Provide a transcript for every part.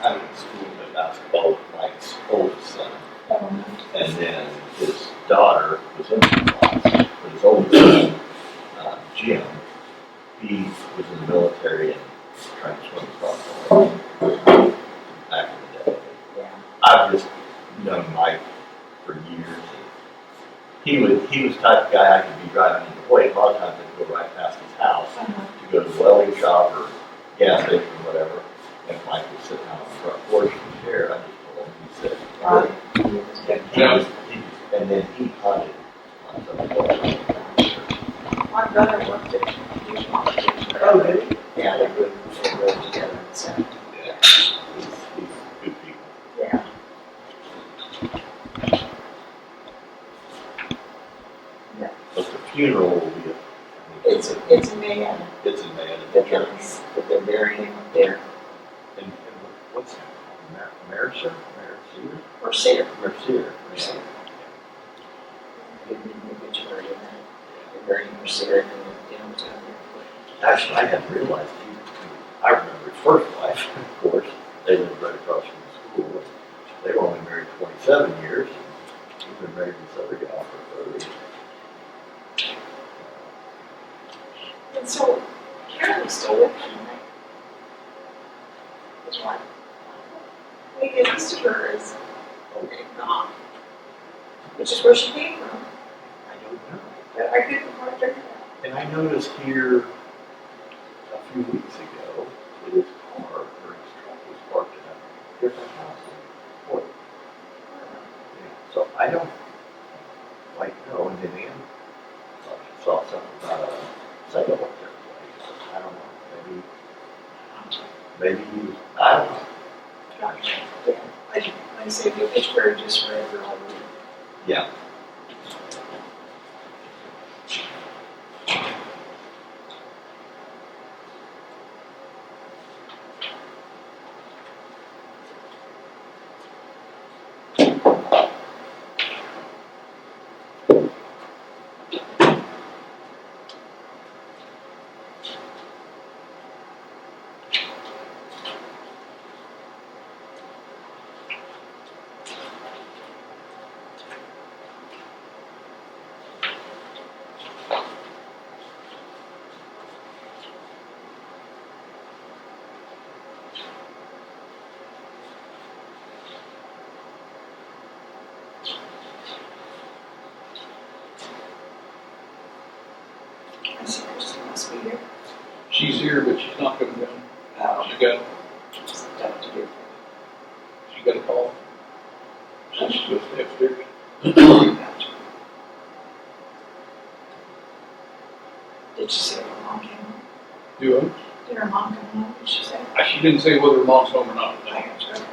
I went to school with basketball with Mike's oldest son. And then his daughter was in the class, but his oldest son, Jim, he was in the military and trying to swim across the lake back in the day. Yeah. I've just known Mike for years. He was the type of guy I could be driving in the way. A lot of times I'd go right past his house to go to the welding shop or gas station or whatever. And Mike was sitting out on the front porch in the chair. I just told him, he said, and then he hunted on some boat. My brother worked at youth competition. Oh, did he? Yeah, they rode together. So. Yeah. He's good people. Yeah. Yeah. But the funeral will be It's a man. It's in May. But they're burying him up there. And what's that? Mercer? Mercier. Mercier. Good obituary in that. They're burying Mercier in downtown there. Actually, I hadn't realized I remember his first wife, of course. They lived right across from the school. They were only married 27 years. He's been married to this other gal for 30. And so, Karen was still with him, right? His wife. We listed her as gone, which is where she came from. I don't know. But I couldn't quite figure it out. And I noticed here a few weeks ago that his car or his truck was parked in a different house in Pruett. Yeah. So I don't quite know. And then Ann saw something about a sale up there. I don't know. Maybe he was, I don't know. Yeah. I say the obituary just for everyone. Yeah. I see Christy must be here. She's here, but she's not coming down. Oh, She got stuff to do. a call. She's supposed to stay upstairs. Gotcha. Did she say her mom came home? Do it. Did her mom come home? Did she say? She didn't say whether her mom's home or not. I gotcha.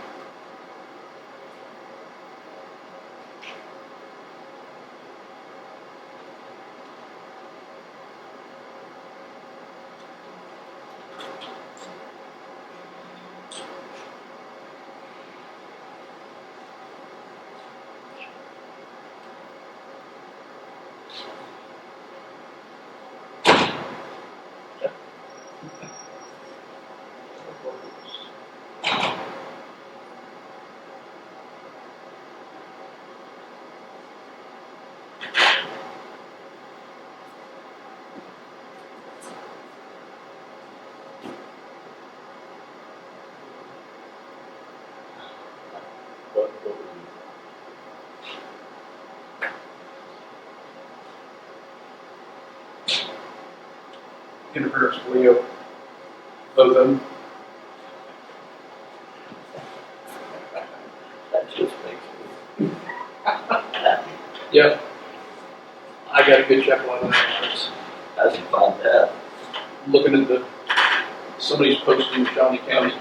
What would Interference with Leo. Both of them. that just makes me happy. Yep. I got a good chuckle out of that. How'd you find that? Looking at somebody's posting Shawnee County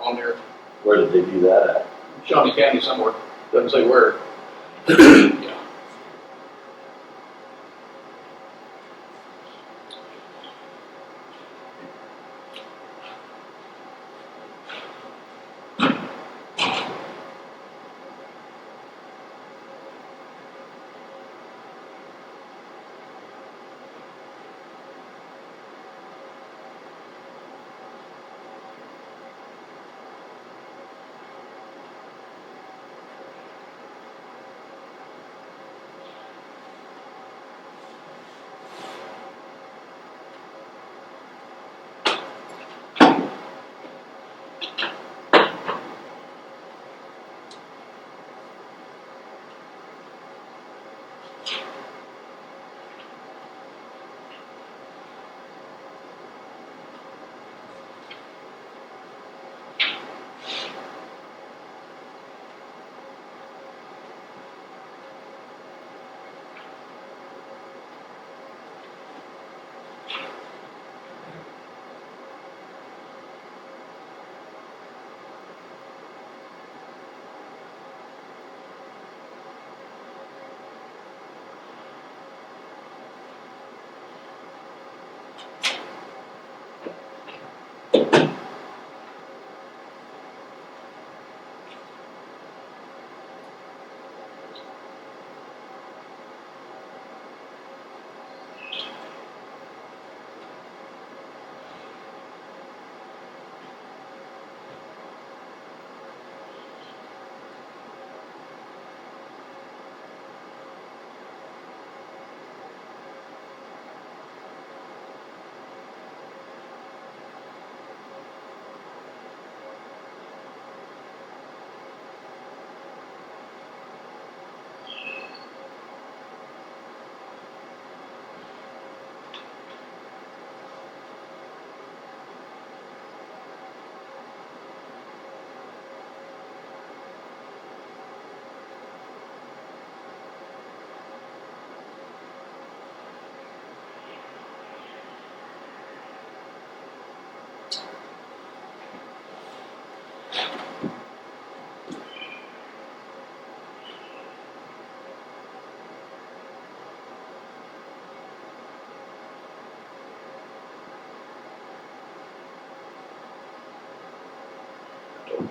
on there. Where did they do that at? Shawnee County somewhere. Doesn't say where. Yeah.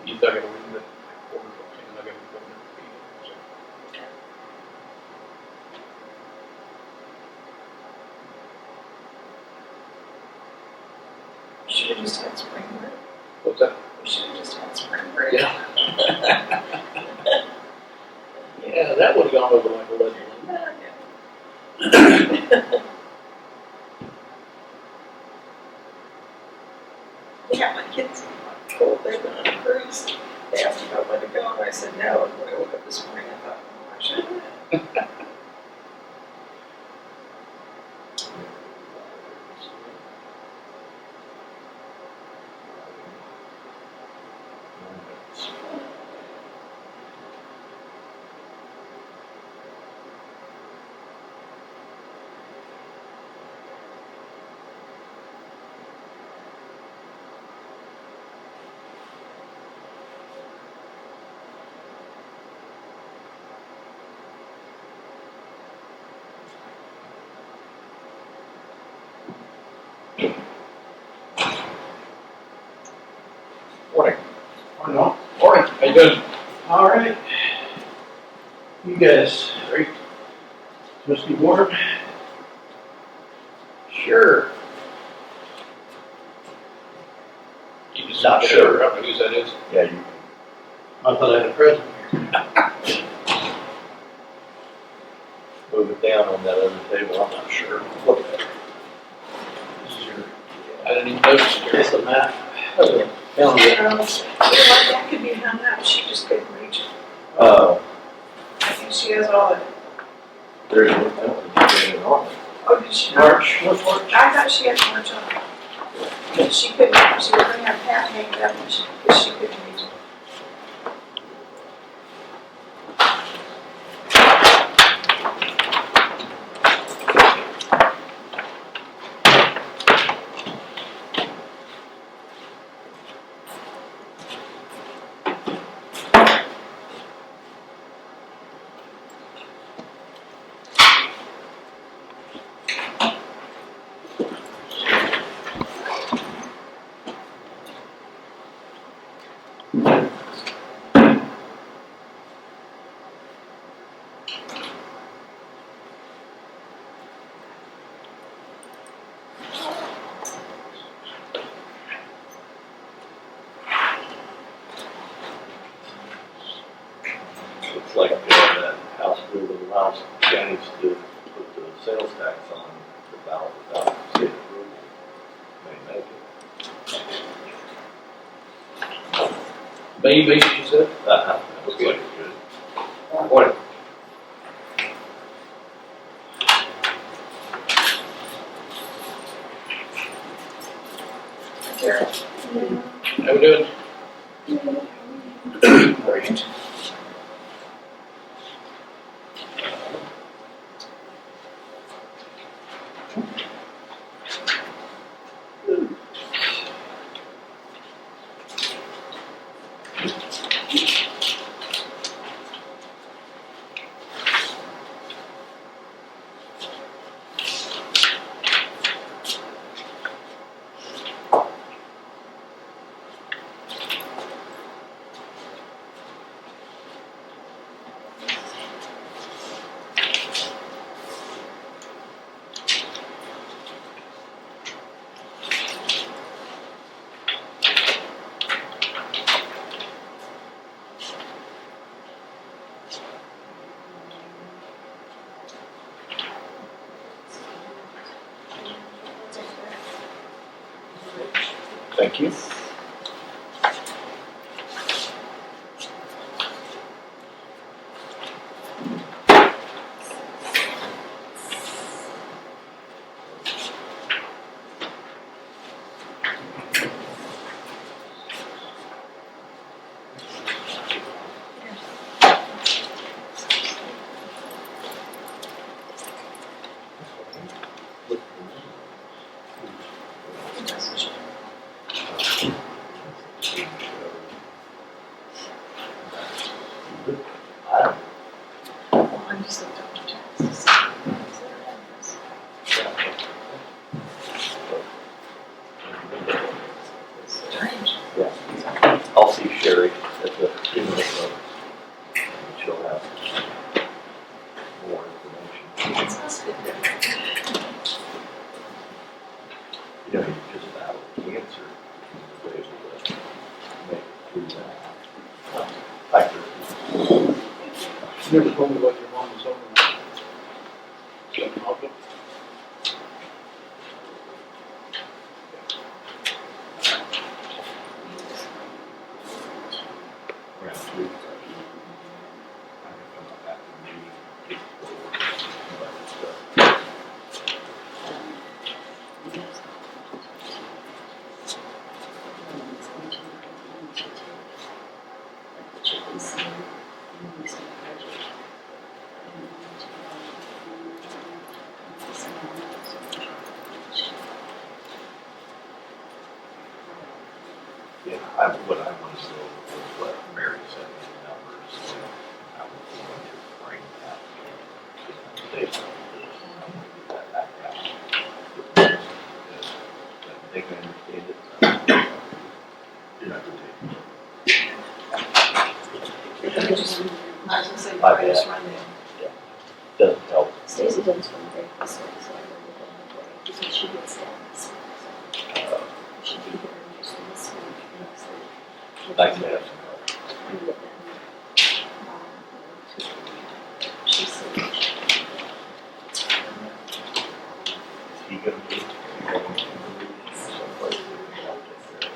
He's not gonna win the quarter, he's not gonna win the meeting, so. Should have just had spring break. What's that? We should have just had spring break. Yeah. Yeah, that would've gone over like a lead balloon. Yeah, my kids told they went on a cruise. They asked if I wanted to go, and I said no. And when I woke up this morning, I thought, oh, I should have. Morning. Morning, all. Morning. How you doing? All right. You guys Great. must be warm. Sure. You just Not get sure. over, I don't know whose that is. Yeah, you. I thought I had a present here. Move it down on that other table, I'm not sure. Look at it. This is your. I didn't even notice it. It's a map. Like that could be hung up. She just couldn't reach it. Oh, I think she has all of it. there's one, that one's on. Oh, did she not? March, what's March? I thought she had March on it. But she couldn't, she was gonna have Pat hang it up, and she couldn't reach it. It's like that House bill that allows counties to put the sales tax on the ballot without state approval. May make it. Maybe, she said. That looks like it's good. Morning. Tara. How we doing? Great. Thank you. I don't. Well, I'm just looking up the text to see what's their address. Strange. Yeah. I'll see Sherry at the funeral club. She'll have more information. It sounds good. You know, you just battle cancer. You're able to make it through that. Like, You never told me what your mom was over. Something awful. around 3. I can come up after the meeting, get the board, Yeah, what I want to know was what Mary said in the numbers, and I was going to bring that, they that back out. They can understand it. You're not going I was gonna say, My I just bad. run there. to, doesn't help. Stacy does from break this way, so I know we're going to break because she gets down this way. So she'll be here just in this week, next week. Nice to have some help. And get them, she said she Is he going to be someplace that can help take care of it?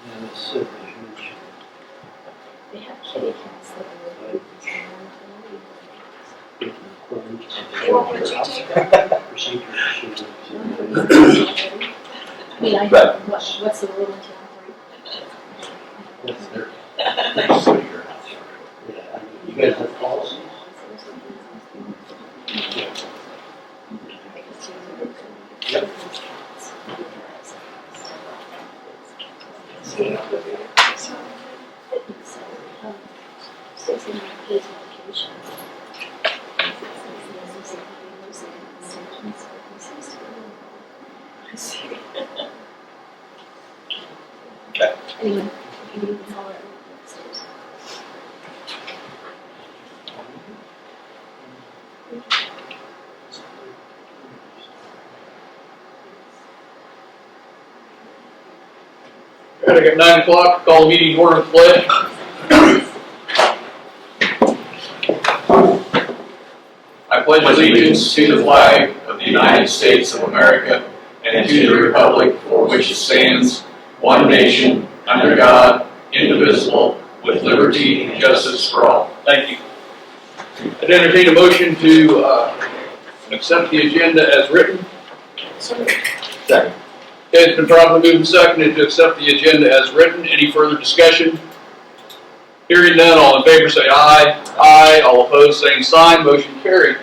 Yeah, it's super huge. they have kitty cats that are really They won't let you take them. Procedure. I mean, I Right. what's the rule in town for you? That's their, Go to your house. yeah, you guys have policies? Stacy pays medication. I see. Okay. Anyway, you can call her upstairs. All right, I got 9 o'clock, call the meeting to order with pledge. I pledge allegiance to the flag of the United States of America and to the republic for which it stands, one nation, under God, indivisible, with liberty and justice for all. Thank you. I'd entertain a motion to accept the agenda as written. Second. Okay, it's been properly moved and seconded to accept the agenda as written. Any further discussion? Hearing none, all in favor say aye. Aye. All opposed, same sign. Motion carried.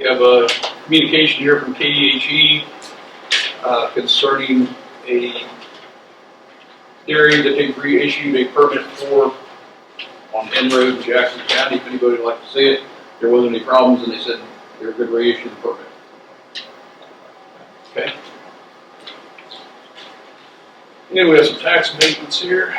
We have a communication here from KDHE concerning a area that they've reissued a permit for on N Road in Jackson County. If anybody would like to see it, there wasn't any problems, and they said they're good reissue the permit. Okay. And we have some tax abatements here.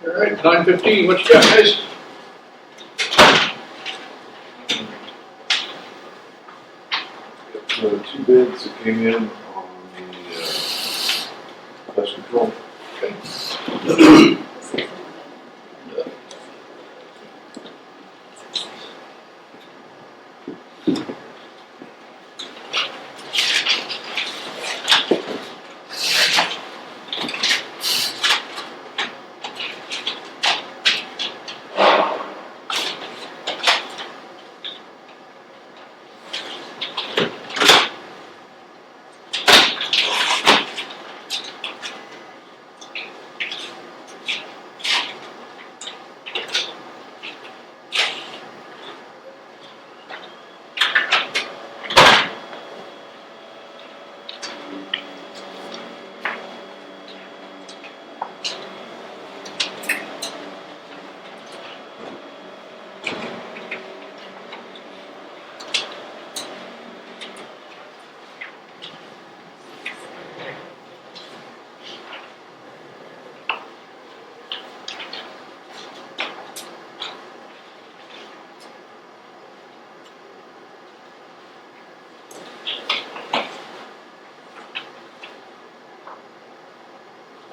All right, 9:15, what you got, guys? The two bids that came in on the pest control. Okay,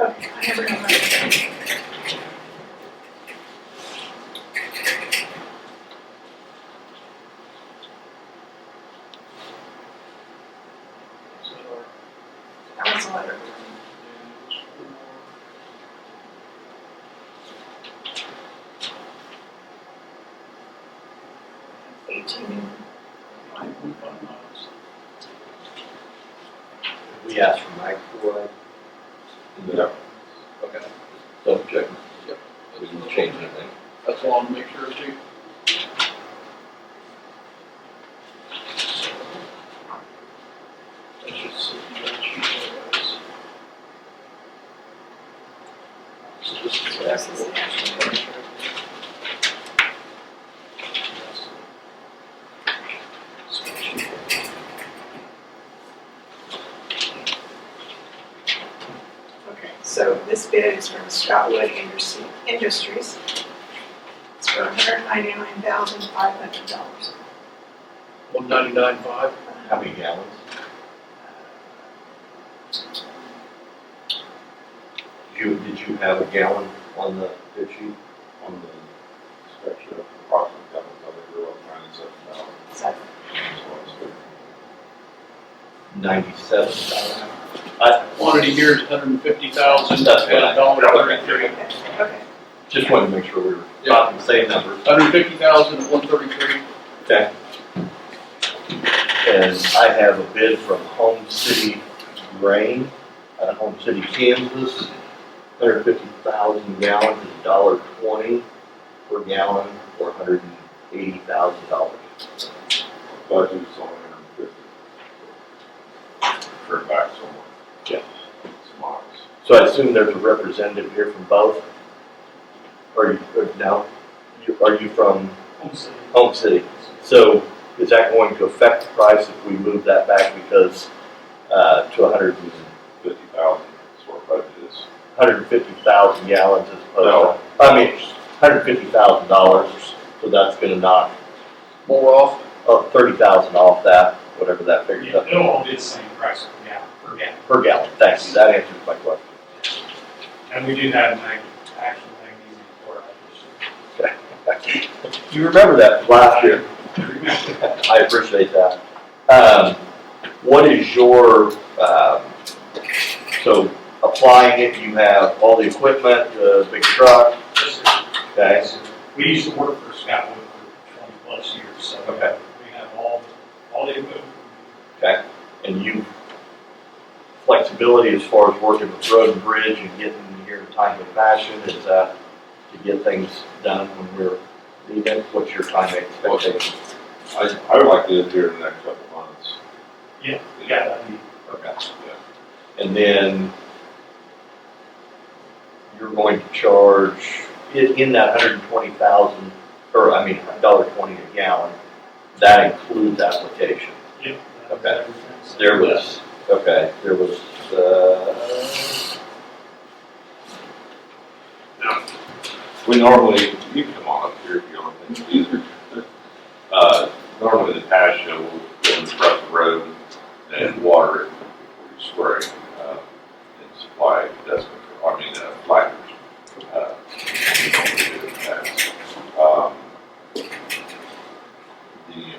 I never know that. That was a letter. 18. We asked for Mike for it. Yeah. Okay. Double checking. Yep. We didn't change anything. That's all I want to make sure, too. That's just so you guys shoot that, guys. So this is This is the actual picture. Okay, so this bid is from Scottwood Industries. It's for $199,500. 199.5. How many gallons? Did you have a gallon on the bid sheet? On the spec sheet, approximate gallons, I think we're about 97,000. So, That's what I was thinking. 97,000. Quantity here is 150,000. That's fine. $1.33. okay. Just wanted to make sure we were talking the same numbers. 150,000 at 133. Okay. And I have a bid from Home City Grain out of Home City, Kansas. 150,000 gallons is $1.20 per gallon for $180,000. Budget is only 150. Turn back somewhere. Yeah. Some miles. So I assume there's a representative here from both? Or no? Are you from Home City? So is that going to affect the price if we move that back because to 50,000 is what budget is. 150,000 gallons as opposed No. to, I mean, $150,000, so that's gonna knock More off. 30,000 off that, whatever that figures Yeah, up it'll all be the same price per gallon. per gallon. Thank you, that answers my question. And we do have an actual thing easy for us. You remember that from last year? I appreciate that. What is your, so applying it, you have all the equipment, the big truck, okay? We used to work for Scottwood for 20 plus years, so Okay. we have all the equipment. Okay, and you, flexibility as far as working with road and bridge and getting here in time and fashion, is that to get things done when we're leaving? What's your time expectation? I would like to do it here in the next couple of months. Yeah, that'd be Okay. Yeah. And then you're going to charge, in that 120,000, or I mean, $1.20 a gallon, that includes application. yeah. Okay. Everything. So There was, We normally, you can come on up here if you don't think it's easier. Normally in the past, we'll go and press the road and water it before you spray, and supply flaggers.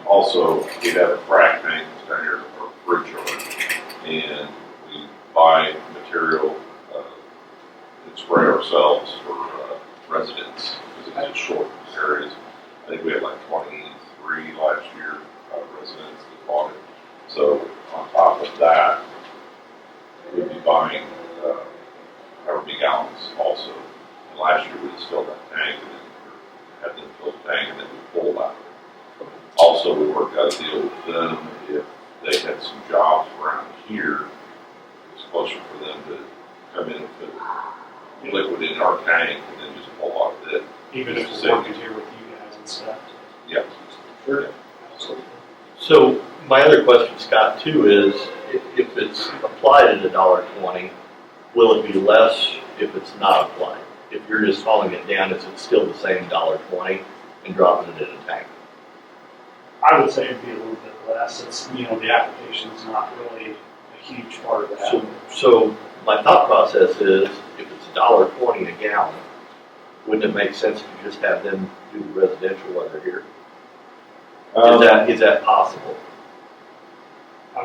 Also, we have a frac tank that's down here, or bridge yard, and we buy material and spray ourselves for residents, because it's in short areas. I think we had like 23 last year residents that bought it. So on top of that, we'd be buying however many gallons also. And last year we distilled that tank and then had them fill the tank and then we pulled out. Also, we worked out a deal with them if they had some jobs around here, it's closer for them to come in and put liquid in our tank and then just pull out of it. Even if we're working here with you guys and stuff. Yeah. Sure. Absolutely. So my other question, Scott, too, is if it's applied at $1.20, will it be less if it's not applied? If you're just hauling it down, is it still the same $1.20 and dropping it in a tank? I would say it'd be a little bit less. It's, the application's not really a huge part of that. So my thought process is, if it's $1.20 a gallon, wouldn't it make sense to just have them do the residential while they're here? Is that possible?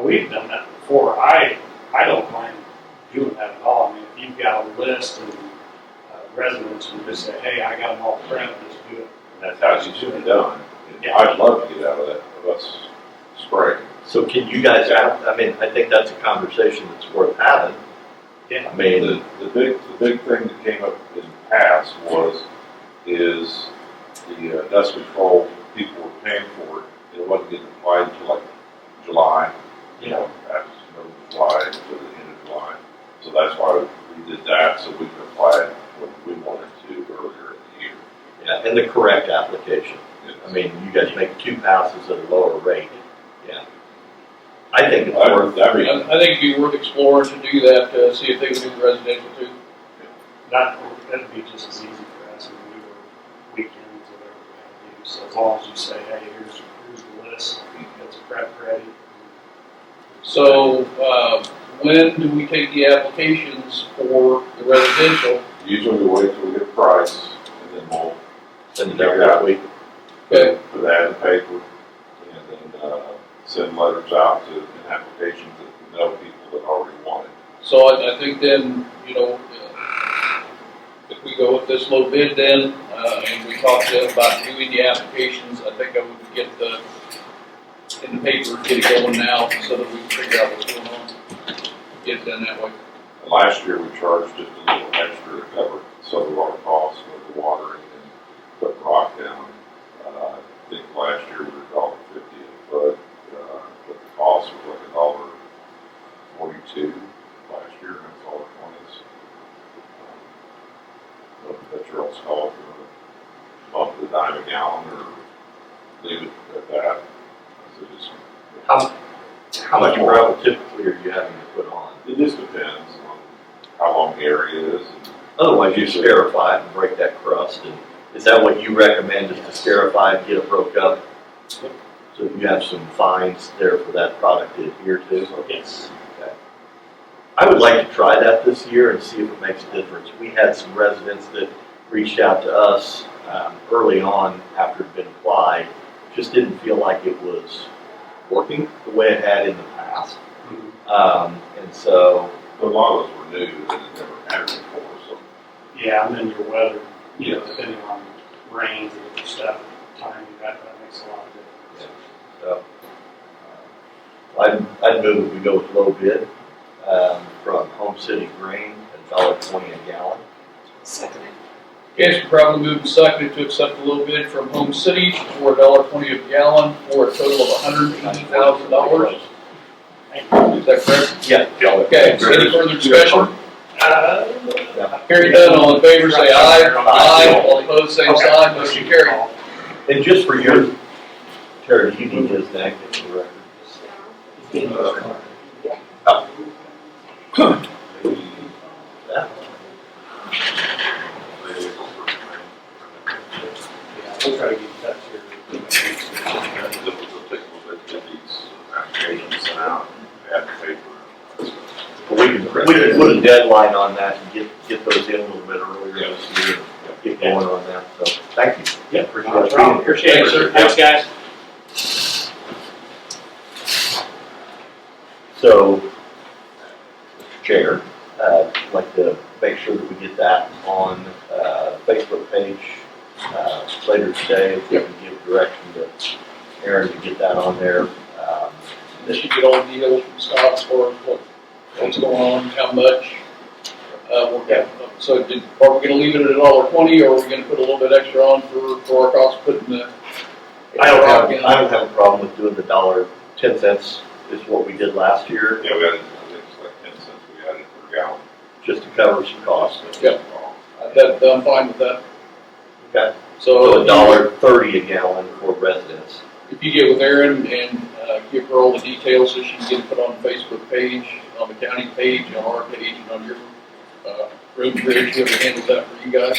We've done that before. I don't mind doing that at all. I mean, if you've got a list and residents who just say, hey, I got them all printed, just do it. And that's how it should be done. Yeah. I'd love to get out of that, of us spraying. So can you guys have, I think that's a conversation that's worth having. Yeah. I mean, The big thing that came up in the past is the dust control, people were paying for it, it wasn't getting applied until like July, after July to the end of July. So that's why we did that, so we could apply it when we wanted to earlier in the year. yeah, and the correct application. I mean, you guys make 2 passes at a lower rate. Yeah. I think it's worth I think it'd be worth exploring to do that, see if they would do the residential too. That'd be just as easy for us. I mean, we were weekends, whatever we had to do. So as long as you say, hey, here's the list, it's prep ready. So, when do we take the applications for the residential? Usually we wait till we get a price, and then we'll send it out that week. Okay. put that in the paper, and then send letters out to applications that we know people that already want it. So I think then, if we go with this low bid then, and we talk to them about doing the applications, I think I would get in the paper, get it going now, so that we can figure out what's going on. Get it done that way. And last year we charged just a little extra to cover some of our costs with the watering and putting rock down. I think last year we were $1.50 a foot, but the cost was like $1.42 last year, and that's all $1.20s. That's your own call, if you want to bump the dime a gallon or leave it at that. So just, How much gravel typically are you having to put on? it just depends on how long the area is. And Otherwise, you scarify it and break that crust. And is that what you recommend, is to scarify and get it broke up? So you have some fines there for that product to adhere to? Yes. Okay. I would like to try that this year and see if it makes a difference. We had some residents that reached out to us early on after it had been applied, just didn't feel like it was working the way it had in the past. And so, a lot of those were new and had never had it before, so. Yeah, and then your weather, Yes. depending on rains and other stuff, timing, that makes a lot of difference. so I'd move that we go with low bid from Home City Grain at $1.20 a gallon. Second. Okay, so probably moved and seconded to accept the low bid from Home City for $1.20 a gallon for a total of $180,000. Is that correct? Yeah. Okay, so any further discussion? Hearing none, all in favor say aye. Aye. All opposed, same sign. Motion carried. And just for your, Terry, do you need his name for the record? we'll try to get in touch here. We'll take a little bit to get these applications sent out, add the paper. We can put a deadline on that and get those in a little bit earlier, Yeah. so we can get going on that, so, thank you. Yeah, Appreciate no it. problem. Appreciate it, Thanks, sir. Thanks, guys. So, Mr. Chair, I'd like to make sure that we get that on Facebook page later today. If we can give direction to Aaron to get that on there. They should get all the deals from Scott as far as what's going on, how much. So are we gonna leave it at $1.20, or are we gonna put a little bit extra on for our costs putting the? I don't have a problem with doing the $1.10 is what we did last year, Yeah, we added, I think it's like 10 cents we added per gallon. just to cover some costs. Yeah. I'm fine with that. Okay. So So $1.30 a gallon for residents. if you get with Erin and give her all the details so she can get it put on the Facebook page, on the county page, on our page, and on your road and bridge, whoever handles that for you guys.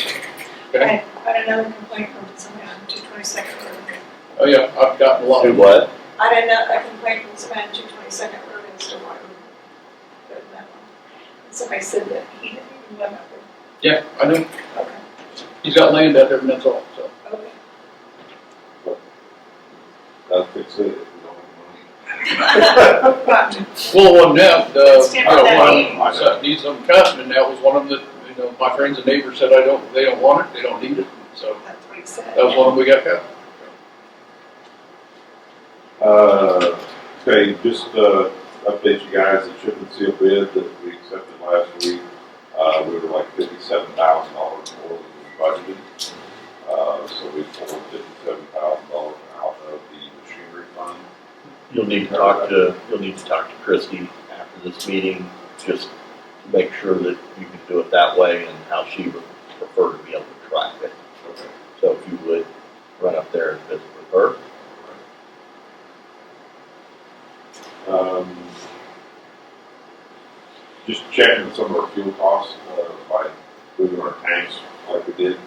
Okay? I had another complaint from somebody on 222nd Road. Oh, yeah, I've gotten a lot. Do what? I had a complaint from somebody on 222nd Road as to why we couldn't that one. And somebody said that he didn't even live out Yeah, I know. there. Okay, He's got land out there, and that's all, so. okay. That'll fix it if we don't have money. Gotcha. Well, one now, It's different than I don't need some cutting, and that was one of them that, my friends and neighbors said they don't want it, they don't need it, so That's what he said. that was one of them we got cut. Okay, just update you guys, the chip and seal bid that we accepted last week, we were like $57,000 more than we budgeted. So we pulled $57,000 out of the machinery fund. You'll need to talk to Christie after this meeting, just to make sure that you can do it that way and how she would prefer to be able to track it. Okay. So if you would run up there and visit with her. Just checking some of our fuel costs, by moving our tanks like we did.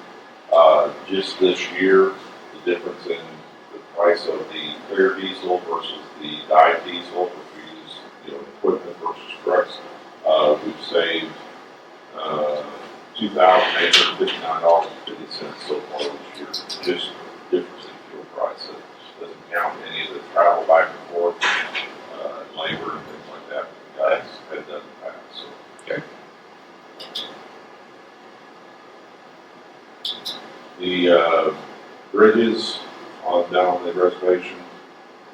Just this year, the difference in the price of the clear diesel versus the dyed diesel, if we use, equipment versus trucks, we've saved, $2,859.50 so far this year. Just the difference in fuel price. It doesn't count any of the travel back and forth, labor and things like that the guys had done in the past, so. Okay. The bridges down on the reservation,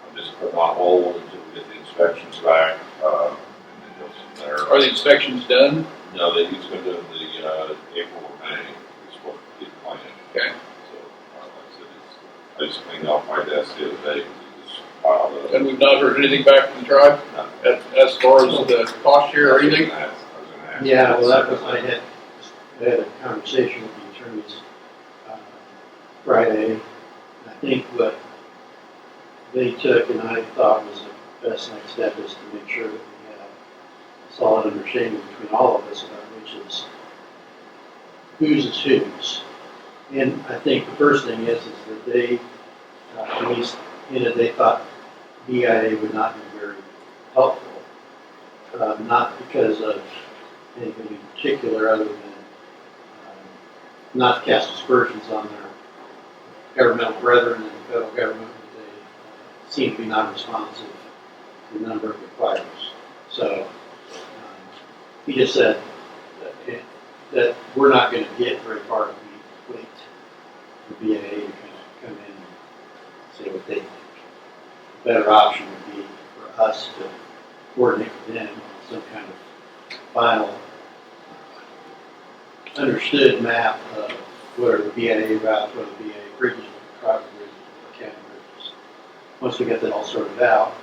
I'm just putting on hold until we get the inspections back, and then go from there. Are the inspections done? No, he's gonna do the April or May is what he planned. Okay. So, like I said, I just cleaned off my desk the other day, because it just piled up. And we've not heard anything back from the tribe as far as the cost share or anything? I was gonna ask. Yeah, well, that was, I had a conversation with the attorneys Friday. I think what they took and I thought was the best next step is to make sure that we have a solid understanding between all of us about which is whose is whose. And I think the first thing is that they, at least, they thought BIA would not be very helpful. Not because of anything in particular other than not to cast aspersions on their governmental brethren in the federal government, but they seem to be non-responsive to the number of inquiries. So he just said that we're not going to get very far if we wait for BIA to kind of come in and say what they think. A better option would be for us to coordinate with them on some kind of final understood map of what are the BIA routes, what are the BIA bridges, what are the tribal bridges, what are the county bridges. Once we get that all sorted out,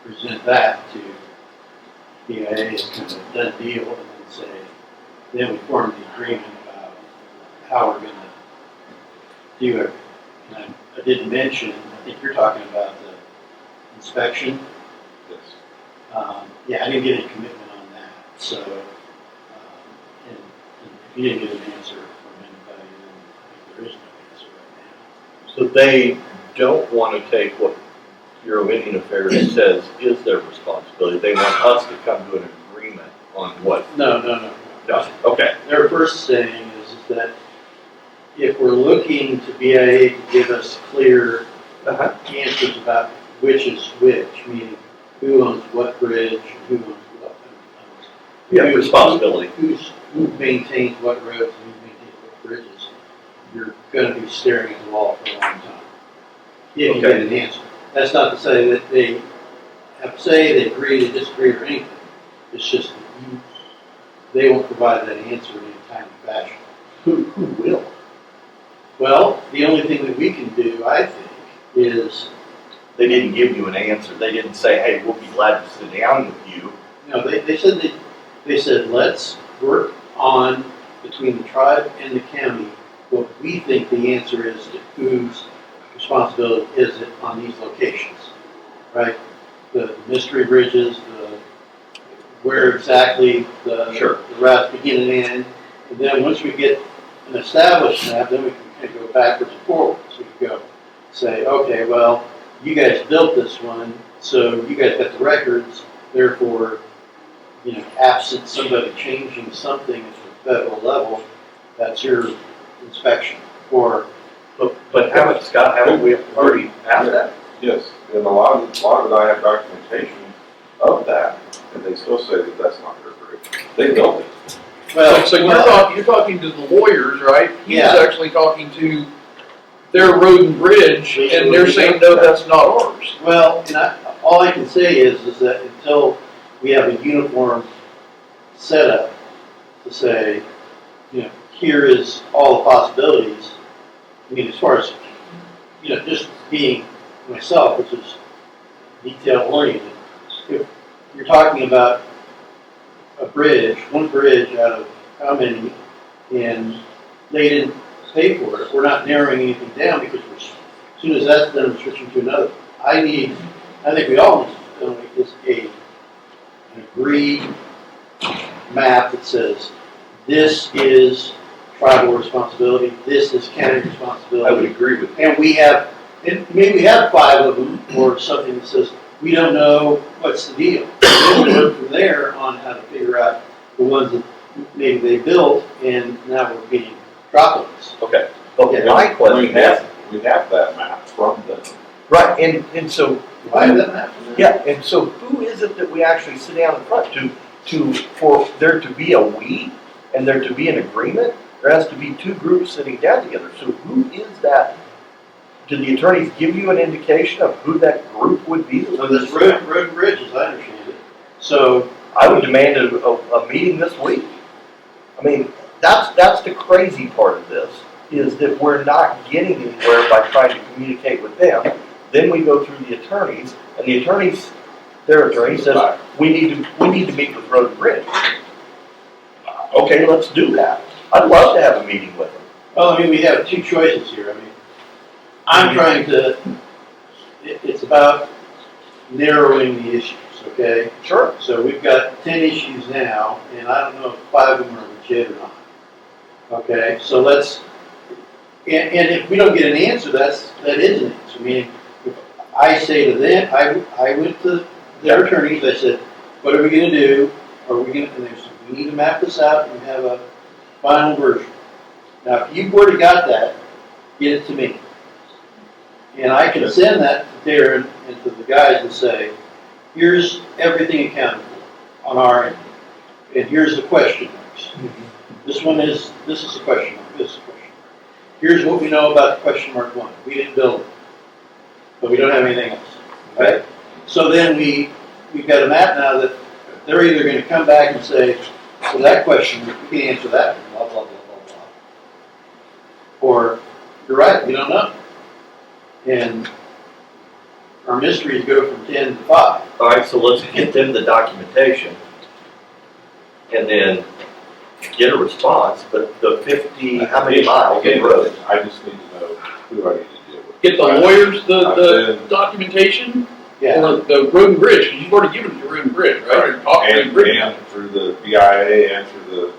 present that to BIA as kind of a done deal, and then say, then we form the agreement about how we're going to do it. And I did mention, I think you're talking about the inspection. Yes. Yeah, I didn't get any commitment on that, so, and if you didn't get an answer from anybody, then I think there is no answer right now. So they don't want to take what Bureau of Indian Affairs says is their responsibility. They want us to come to an agreement on what. No. No. Okay. Their first saying is that if we're looking to BIA to give us clear answers about which is which, meaning who owns what bridge, who owns what, Yeah, responsibility. who maintains what roads, and who maintains what bridges, you're going to be staring at the wall for a long time. If you get an answer. That's not to say that they have to say they agree, they disagree, or anything. It's just that they won't provide that answer in a timely fashion. Who will? Well, the only thing that we can do, I think, is, They didn't give you an answer. They didn't say, hey, we'll be glad to sit down with you. they said, let's work on, between the tribe and the county, what we think the answer is to whose responsibility is it on these locations, right? The mystery bridges, where exactly the routes begin and end. And then once we get an established map, then we can kind of go backwards and forwards. We can go say, okay, well, you guys built this one, so you guys got the records, therefore, absent somebody changing something at the federal level, that's your inspection. Or, But haven't, Scott, haven't we already passed that? Yes, and a lot of it, I have documentation of that, and they still say that that's not their bridge. They built it. well, So you're talking to the lawyers, right? He's Yeah. actually talking to their road and bridge, and they're saying, no, that's not ours. well, and all I can say is that until we have a uniform setup to say, here is all the possibilities. I mean, as far as, just being myself, which is detail oriented, if you're talking about a bridge, one bridge out of how many, and they didn't pay for it, we're not narrowing anything down because as soon as that's done, we're switching to another. I think we all need is an agreed map that says this is tribal responsibility, this is county responsibility. I would agree with you. And maybe we have 5 of them, or something that says, we don't know what's the deal. Then we work from there on how to figure out the ones that maybe they built, and now we're getting droplets. Okay. Okay, my question is, We have that map from them. right, and so, Why is that happening? yeah, and so who is it that we actually sit down in front for there to be a we, and there to be an agreement? There has to be 2 groups sitting down together. So who is that? Did the attorneys give you an indication of who that group would be? So this road and bridge, as I understand it. So, I would demand a meeting this week. I mean, that's the crazy part of this, is that we're not getting anywhere by trying to communicate with them. Then we go through the attorneys, and the attorneys, their attorney says, we need to meet with Road and Bridge. Okay, let's do that. I'd love to have a meeting with them. well, we have 2 choices here. I'm trying to, it's about narrowing the issues, okay? Sure. So we've got 10 issues now, and I don't know if 5 of them are legit or not. Okay, so let's, and if we don't get an answer, that is an answer. Meaning, if I say to them, I went to their attorneys, I said, what are we gonna do? And they said, we need to map this out and have a final version. Now, if you've already got that, get it to me. And I can send that to Darren and to the guys and say, here's everything accounted for on our end. And here's the question marks. This is a question mark, this is a question mark. Here's what we know about the question mark 1. We didn't build it, but we don't have anything else, right? So then we've got a map now that they're either going to come back and say, well, that question, we can answer that, blah, blah, blah, blah, blah. Or, you're right, we don't know. And our mysteries go from 10 to 5. All right, so let's get them the documentation, and then get a response, but the 50, how many miles of road? I just need to know who I need to deal with. Get the lawyers the documentation, Yeah. or the road and bridge, because you've already given them the road and bridge, right? You're talking to the bridge. And through the BIA and through the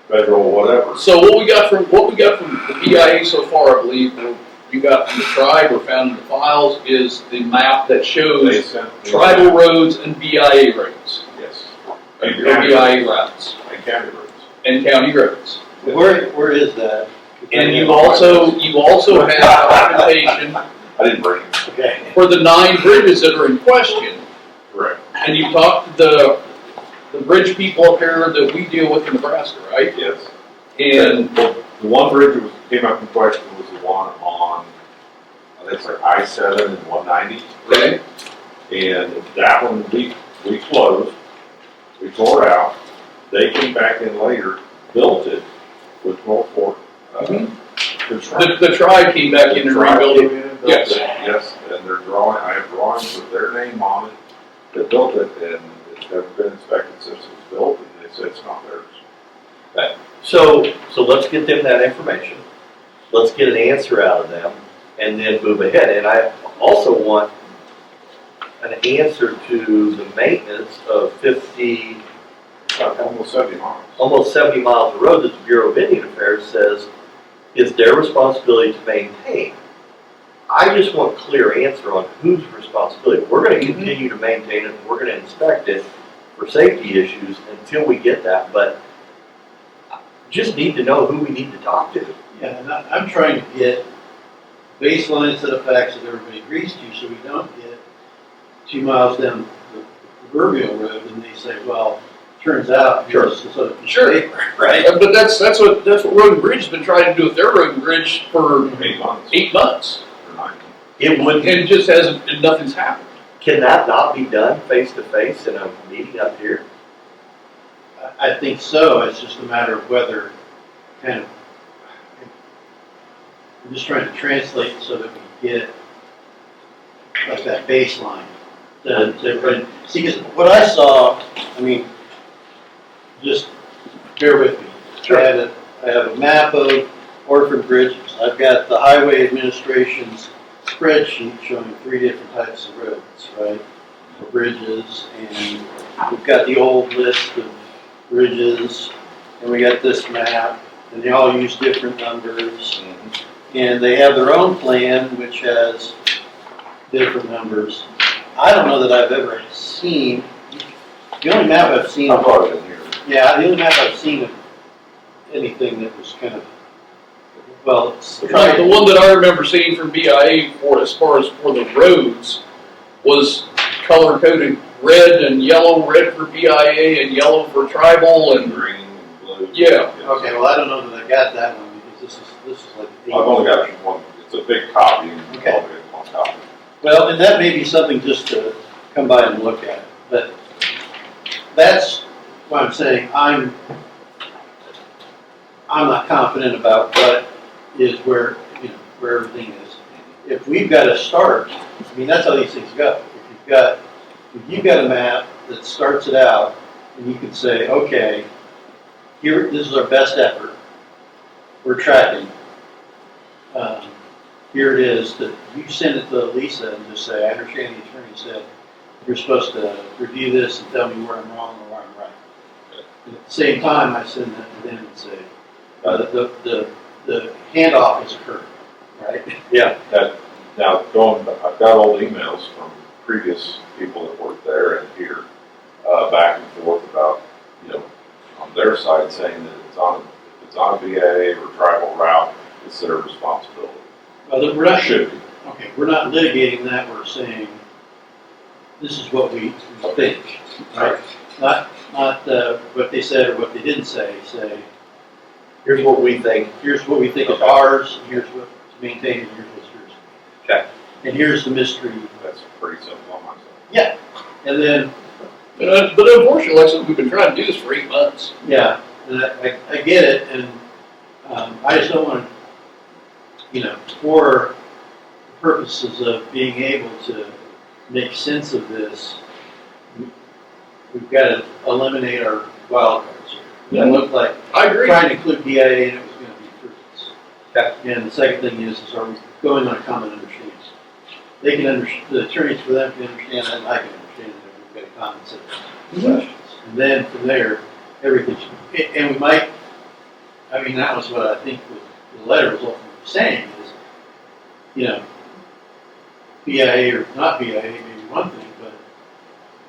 federal whatever. So what we got from the BIA so far, I believe, were you got from the tribe or found in the files is the map that They shows sent me- tribal roads and BIA roads, Yes. and BIA routes, And county roads. and county roads. Where is that? And you also have documentation I didn't bring it. Okay. for the 9 bridges that are in question. Correct. And you talked to the bridge people up here that we deal with in Nebraska, right? Yes. And The one bridge that came up in question was the one on, I think it's like I-7 and 190. okay, And that one, we closed, we tore it out. They came back in later, built it with North Fork construction. the tribe came back in and rebuilt it. Yes. Yes, and they're I have drawings with their name on it that built it, and it's never been inspected since it was built, and they said it's not theirs. So let's get them that information. Let's get an answer out of them and then move ahead. And I also want an answer to the maintenance of 50, Almost 70 miles. almost 70 miles of road that the Bureau of Indian Affairs says is their responsibility to maintain. I just want a clear answer on whose responsibility. We're going to continue to maintain it, and we're going to inspect it for safety issues until we get that, but just need to know who we need to talk to. Yeah, and I'm trying to get baseline set of facts that everybody agrees to, so we don't get 2 miles down the proverbial road and they say, well, turns out here's this other piece of Sure. paper, right? But that's what Road and Bridge has been trying to do with their Road and Bridge for 8 months. 8 months. Or 9. It would, And it just hasn't, and nothing's happened. can that not be done face to face in a meeting up here? I think so, it's just a matter of whether kind of, I'm just trying to translate so that we get like that baseline. See, because what I saw, I mean, just bear with me. Sure. I have a map of orphan bridges. I've got the Highway Administration's spreadsheet showing 3 different types of roads, right? For bridges, and we've got the old list of bridges, and we got this map, and they all use different numbers. And they have their own plan, which has different numbers. I don't know that I've ever seen, the only map I've seen, I brought it in here. yeah, the only map I've seen of anything that was kind of, well, it's The one that I remember seeing from BIA for as far as for the roads was color coded red and yellow, red for BIA and yellow for tribal and Green and blue. Yeah. Yes. Okay, well, I don't know that I got that one because this is like. I've only got one, it's a big copy, and Okay. I'll get one copy. Well, and that may be something just to come by and look at, but that's why I'm saying I'm not confident about what is where, where everything is. If we've got to start, I mean, that's how these things go. If you've got a map that starts it out, and you can say, okay, here, this is our best effort. We're tracking. Here it is, that you send it to Lisa and just say, I understand the attorney said you're supposed to review this and tell me where I'm wrong or where I'm right. And at the same time, I send that to them and say, the handoff has occurred, right? Yeah. Now, I've got old emails from previous people that worked there and here, back and forth about, on their side saying that if it's on a BA or tribal route, it's their responsibility. Well, we're not, Should be. okay, we're not litigating that, we're saying, this is what we think, right? Not what they said or what they didn't say, Here's what we think. here's what we think is Okay. ours, here's what's maintained, and here's what's yours. Okay. And here's the mystery, That's pretty simple on my side. yeah, and then, but unfortunately, like I said, we've been trying to do this for 8 months. yeah, and I get it, and I just don't want to, for purposes of being able to make sense of this, we've got to eliminate our wild cards here. It looked like I agree. trying to include BIA and it was going to be fruitless. Okay. And the second thing is are we going on a common understanding? They can the attorneys for them can understand that, and I can understand that we've got a common set of questions. And then from there, everything, and we might, I mean, that was what I think the letter was ultimately saying is, you know, BIA or not BIA may be one thing, but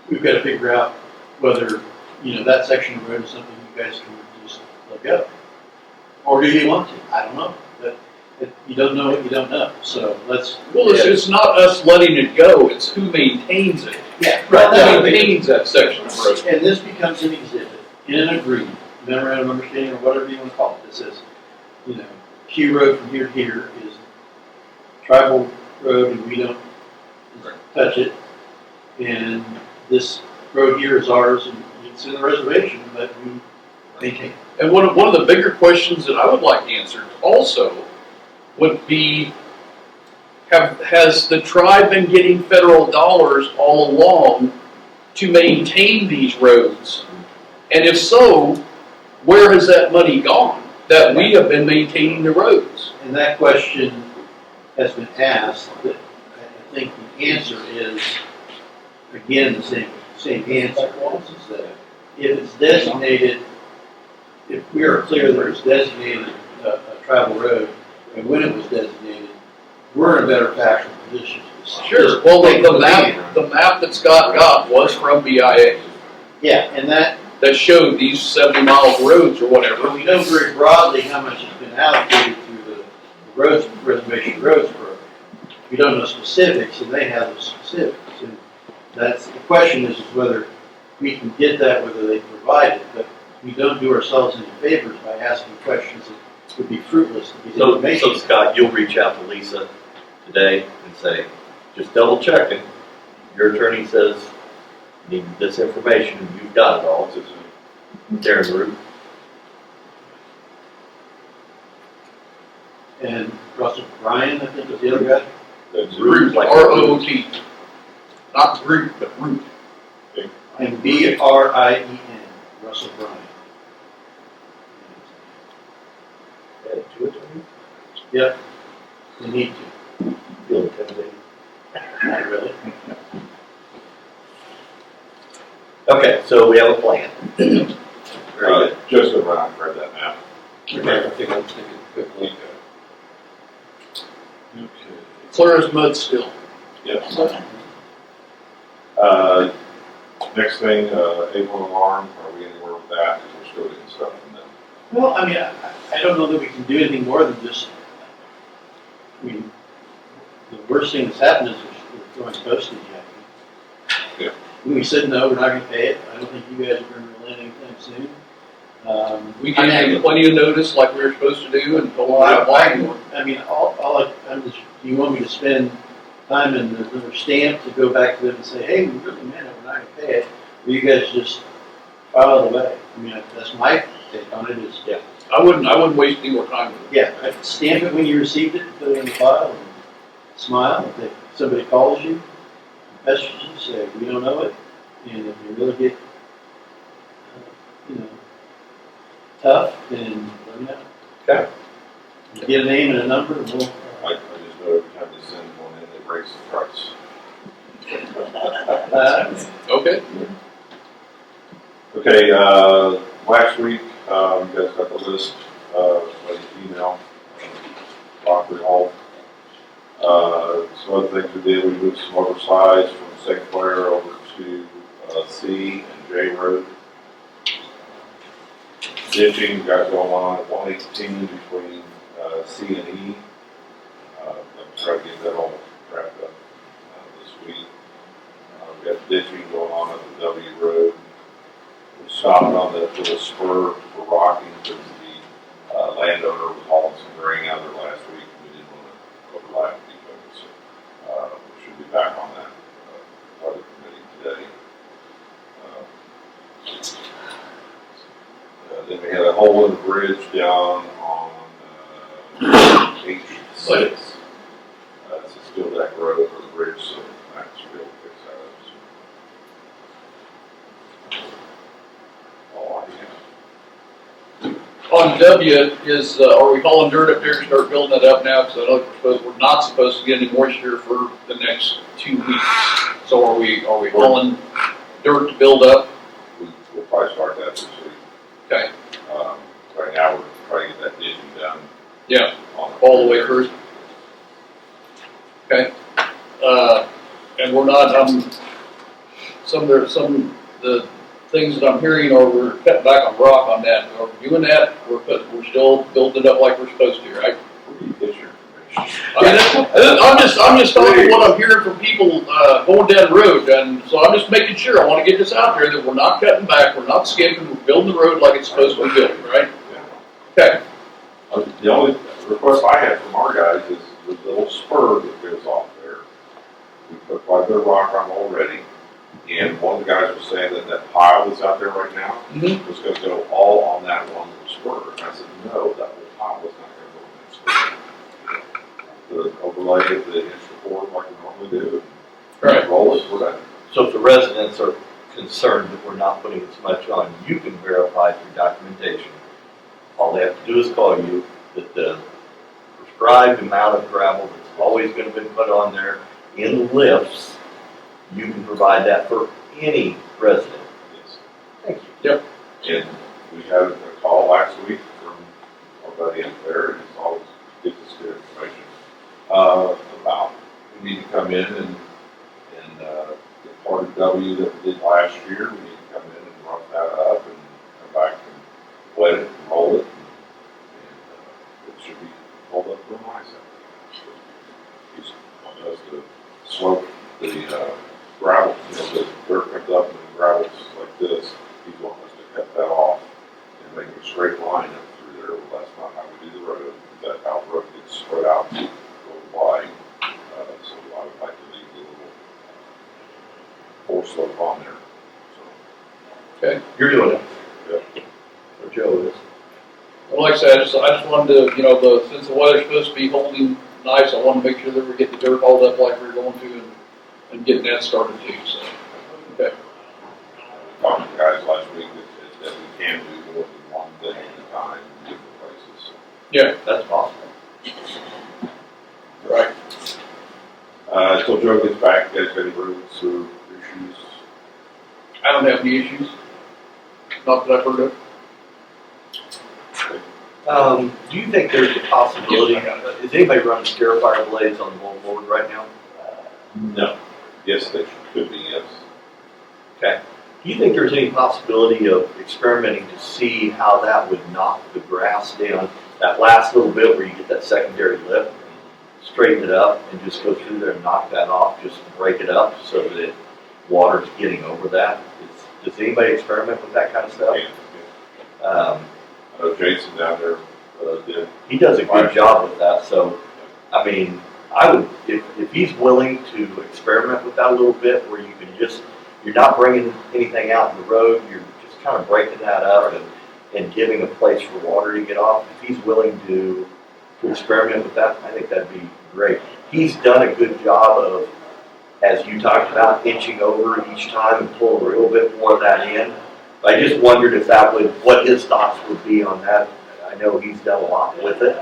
we've got to figure out whether, you know, that section of road is something you guys can just look up. Or do you want to? I don't know. But you don't know what you don't know. So let's. Well, it's not us letting it go, it's who maintains it. Yeah. Who maintains that section of road. And this becomes an exhibit in an agreement, memorandum of understanding, or whatever you want to call it, that says, you know, Q road from here to here is tribal road and we don't touch it. And this road here is ours and it's in the reservation, but we maintain. And one of the bigger questions that I would like answered also would be, has the tribe been getting federal dollars all along to maintain these roads? And if so, where has that money gone that we have been maintaining the roads? And that question has been asked, but I think the answer is, again, the same answer, is that if it's designated, if we are clear that it's designated a travel road, and when it was designated, we're in a better factual position. Sure. Well, the map that Scott got was from BIA Yeah, and that, showed these 70 mile roads or whatever. we know very broadly how much has been allocated through the roads, reservation roads program. We don't know specifics, and they have the specifics. And that's, the question is whether we can get that, whether they provide it, but we don't do ourselves any favors by asking questions that would be fruitless to get So information. Scott, you'll reach out to Lisa today and say, just double checking. Your attorney says, need this information, and you've got it all, it's there in the room. And Russell Bryan, I think, was the other guy. That's Root, like- R-O-O-T. Not Root, but Root. And B-R-I-E-N, Russell Bryan. Yeah, two attorneys, Yep, they need to. feel intimidated. Not really. Okay, so we have a plan. Very good. Just go around and grab that map. Okay, I think I'm thinking quickly. Okay. Clear as mud still. Yes. Next thing, A1 alarm, are we anywhere with that? Because we're still getting stuff from them. Well, I mean, I don't know that we can do anything more than just, I mean, the worst thing that's happened is we're throwing postage at you. Yeah. When we said, no, we're not gonna pay it, I don't think you guys are gonna relent anytime soon. We gave them plenty of notice like we were supposed to do and told them Well, why we weren't. I mean, I'm just, do you want me to spend time and another stamp to go back to them and say, hey, we really meant it, we're not gonna pay it? Or you guys just file it away? I mean, that's my take on it is, yeah. I wouldn't waste any more time with it. Yeah, I'd stamp it when you received it, put it in the file, and smile. If somebody calls you, messages you, say, we don't know it, and if you really get, tough, then let me know. Okay. Get a name and a number, and we'll. I just know every time they send one in, they raise the price. Okay. Okay, last week, you guys got the list, by email, Rockford Hall. Some other things we did, we moved some oversize from St. Clair over to, C and J Road. Ditching got going on at 118 between, C and E. I'm trying to get that all wrapped up, this week. We got ditching going on at the W Road. We stopped on the little spur for rocking because the landowner was hauling some grain out there last week. We didn't want to overlap each other, so we should be back on that part of the committee today. Then we had a hole in the bridge down on H6. It's a steel deck road for the bridge, so Max will be able to fix that up. All I have. On W is, are we hauling dirt up there to start building it up now? Because I know we're not supposed to get any moisture for the next 2 weeks. So are we hauling dirt to build up? We'll probably start that this week. Okay. Right now, we're trying to get that ditching done. Yeah. On All the way through. Okay. And we're not, some of the things that I'm hearing are we're cutting back on rock on that. Are we doing that? We're still building it up like we're supposed to, right? Where do you get your information? I'm just telling you what I'm hearing from people, going down the road, and so I'm just making sure, I wanna get this out there, that we're not cutting back, we're not skipping, we're building the road like it's supposed to be built, right? Okay, The only request I had from our guys is the little spur that goes off there. We put quite a bit of rock on already, and one of the guys was saying that that pile that's out there right now was gonna go all on that one little spur. And I said, no, that whole pile is not gonna go on that spur. The overlay of the inch report like we normally do. Right. Roll it, we're done. So if the residents are concerned that we're not putting as much on, you can verify through documentation. All they have to do is call you that the prescribed amount of gravel that's always gonna be put on there in lifts, you can provide that for any resident. Yes. Thank you. And we had a call last week from our buddy up there, and it's always gives us good information, about, we need to come in and the part of W that we did last year, we need to come in and rough that up and come back and wet it and roll it, and it should be rolled up real nice. He's wanting us to slope the gravel, the dirt comes up and the gravel's like this, he's wanting us to cut that off and make a straight line up through there. Well, that's not how we do the road. That's how the road gets spread out, go wide. So I would like to leave the little four slope on there. So, You're doing it. yeah. Or Joe is. well, like I said, I just wanted to, since the weather's supposed to be holding nice, I wanna make sure that we get the dirt hauled up like we're going to and getting that started too, so, okay. Talked to the guys last week that we can do more than one thing at a time in different places. So, Yeah, That's possible. right. until Joe gets back, you guys got any roads or issues? I don't have any issues, not that I've heard of. Do you think there's a possibility, is anybody running Scarifier blades on the wallboard right now? No. Yes, they could be, yes. Okay. Do you think there's any possibility of experimenting to see how that would knock the grass down, that last little bit where you get that secondary lip, straighten it up and just go through there and knock that off, just break it up so that water's getting over that? Does anybody experiment with that kind of stuff? Yeah. I know Jason down there did. He does a good job with that, so, I mean, I would, if he's willing to experiment with that a little bit, where you can just, you're not bringing anything out in the road, you're just kind of breaking that up and giving a place for water to get off. If he's willing to experiment with that, I think that'd be great. He's done a good job of, as you talked about, inching over each time and pulling a little bit more of that in. I just wondered if that would, what his thoughts would be on that. I know he's done a lot with it,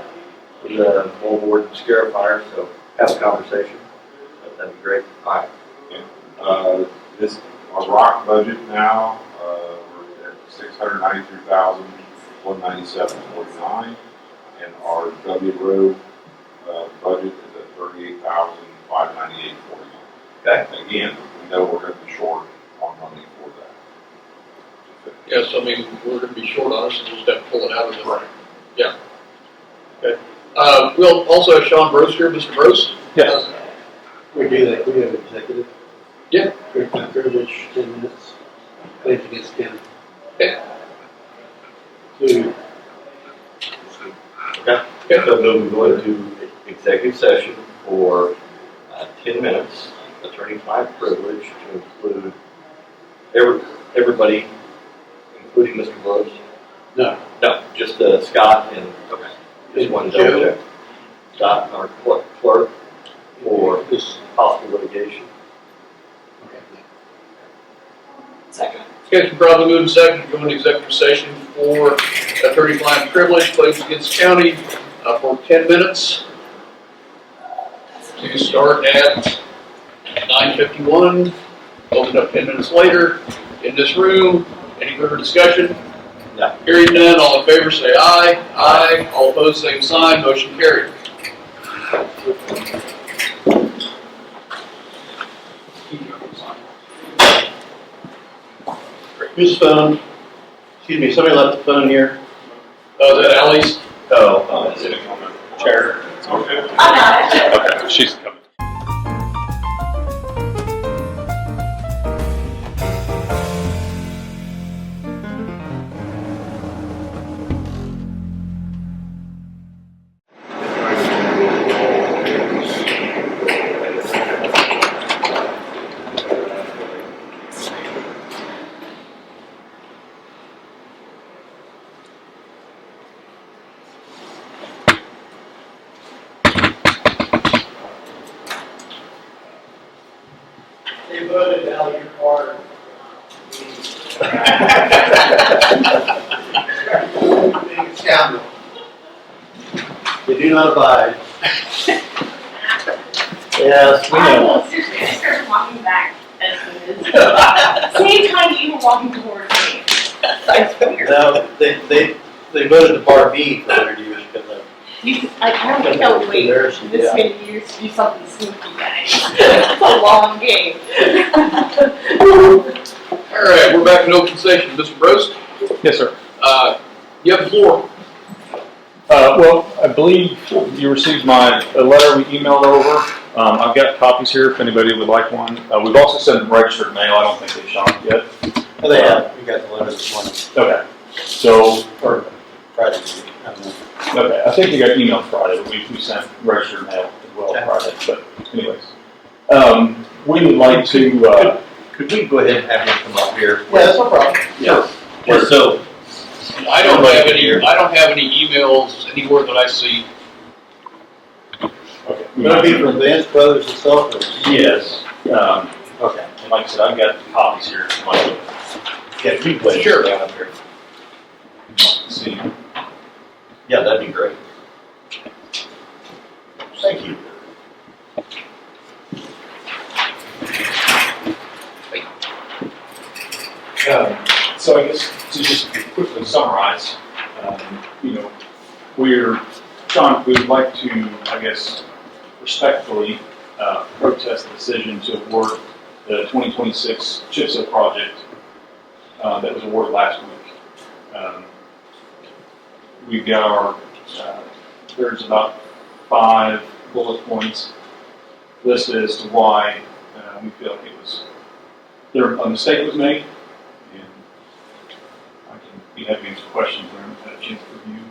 with the wallboard and Scarifier, so have a conversation. That'd be great. All right. This, our rock budget now, we're at $693,197.49, and our W road budget is at $38,598.49. Okay. Again, we know we're going to be short on money for that. Yes, I mean, we're gonna be short on it, so we'll just have to pull it out of the. Right. Yeah. Okay. We'll also have Shawn Brost here, Mr. Brost. Yes. We do that, we have executive. Yeah. Quick time privilege, 10 minutes. Pledge against Ken. Okay. To Okay, so we'll go into executive session for 10 minutes, attorney-client privilege to include everybody, including Mr. Brost. No. No, just Scott and, just one double check. Scott, our clerk, for This, possible litigation. okay. Second. Okay, it's probably moving second to go into executive session for attorney-client privilege, claims against county, for 10 minutes. To start at 9:51, open up 10 minutes later in this room. Any further discussion? No. Hearing none, all in favor say aye. Aye. All opposed, same sign. Motion carried. Whose phone? Excuse me, somebody left the phone here. Oh, is that Ally's? Oh, it's sitting on the chair. Okay. I got it. Okay, she's coming. They voted out your car. Big scoundrel. They do not abide. Yes, we I know. know, seriously, I started walking back as soon as, same time you were walking towards me. I swear. No, they voted to bar B for their use because of. I don't think I would wait Embarrassing, this yeah. many years to do something sneaky, guys. It's a long game. All right, we're back in open session. Mr. Brost, Yes, sir. you have the floor. Well, I believe you received a letter we emailed over. I've got copies here if anybody would like one. We've also sent them registered mail. I don't think they've shown up yet. Oh, they have. We got the letter this morning. Okay. So, Or Friday. I don't know. okay, I think we got emailed Friday, but we sent registered mail as well Friday. But anyways, we would like to. Could we go ahead and have him come up here? Yeah, that's no problem. Yeah. Just so, I don't have any emails anywhere that I see. Okay. Would it be from Vance Brothers itself? Or? Yes. Okay. And like I said, I've got copies here. yeah, we can wait. Sure. Down up here. See. Yeah, that'd be great. Thank you. So I guess to just quickly summarize, Sean, we would like to, I guess, respectfully protest the decision to award the 2026 CHIPSA project that was awarded last week. We've got there's about 5 bullet points listed as to why we feel like a mistake was made. And I can be happy to answer questions when I've had a chance to review.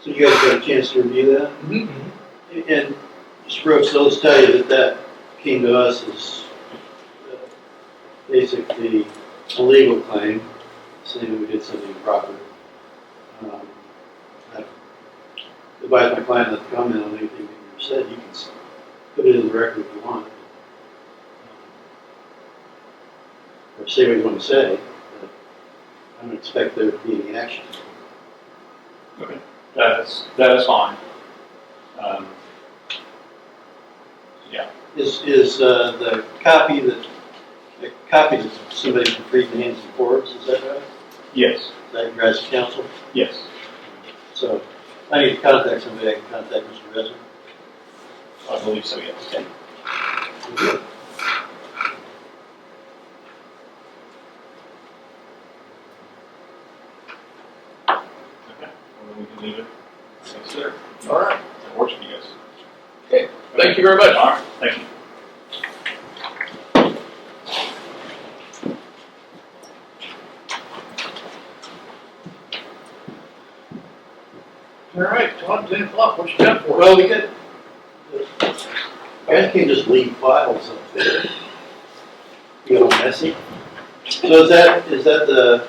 So you guys got a chance to review that? Mm-hmm. And Mr. Brooks, I'll just tell you that came to us as basically a legal claim, saying we did something improper. I advise my client not to comment on anything that you said. You can put it in the record if you want. Or say what you want to say, but I don't expect there to be any action. Okay. That is fine. Yeah. Is the copy that somebody can read the hands and Forbes, is that right? Yes. Is that your guys' counsel? Yes. So I need to contact somebody, I can contact Mr. Reznor. I believe so. Yes. Okay. Okay. Well, then we can leave it. Thanks, sir. All right. That works for you guys. Okay, Thank you very much. All right, thank you. All right, Todd, 10 o'clock, what you got for us? Well, we could, you guys can't just leave files up there. You know, messy. So is that the,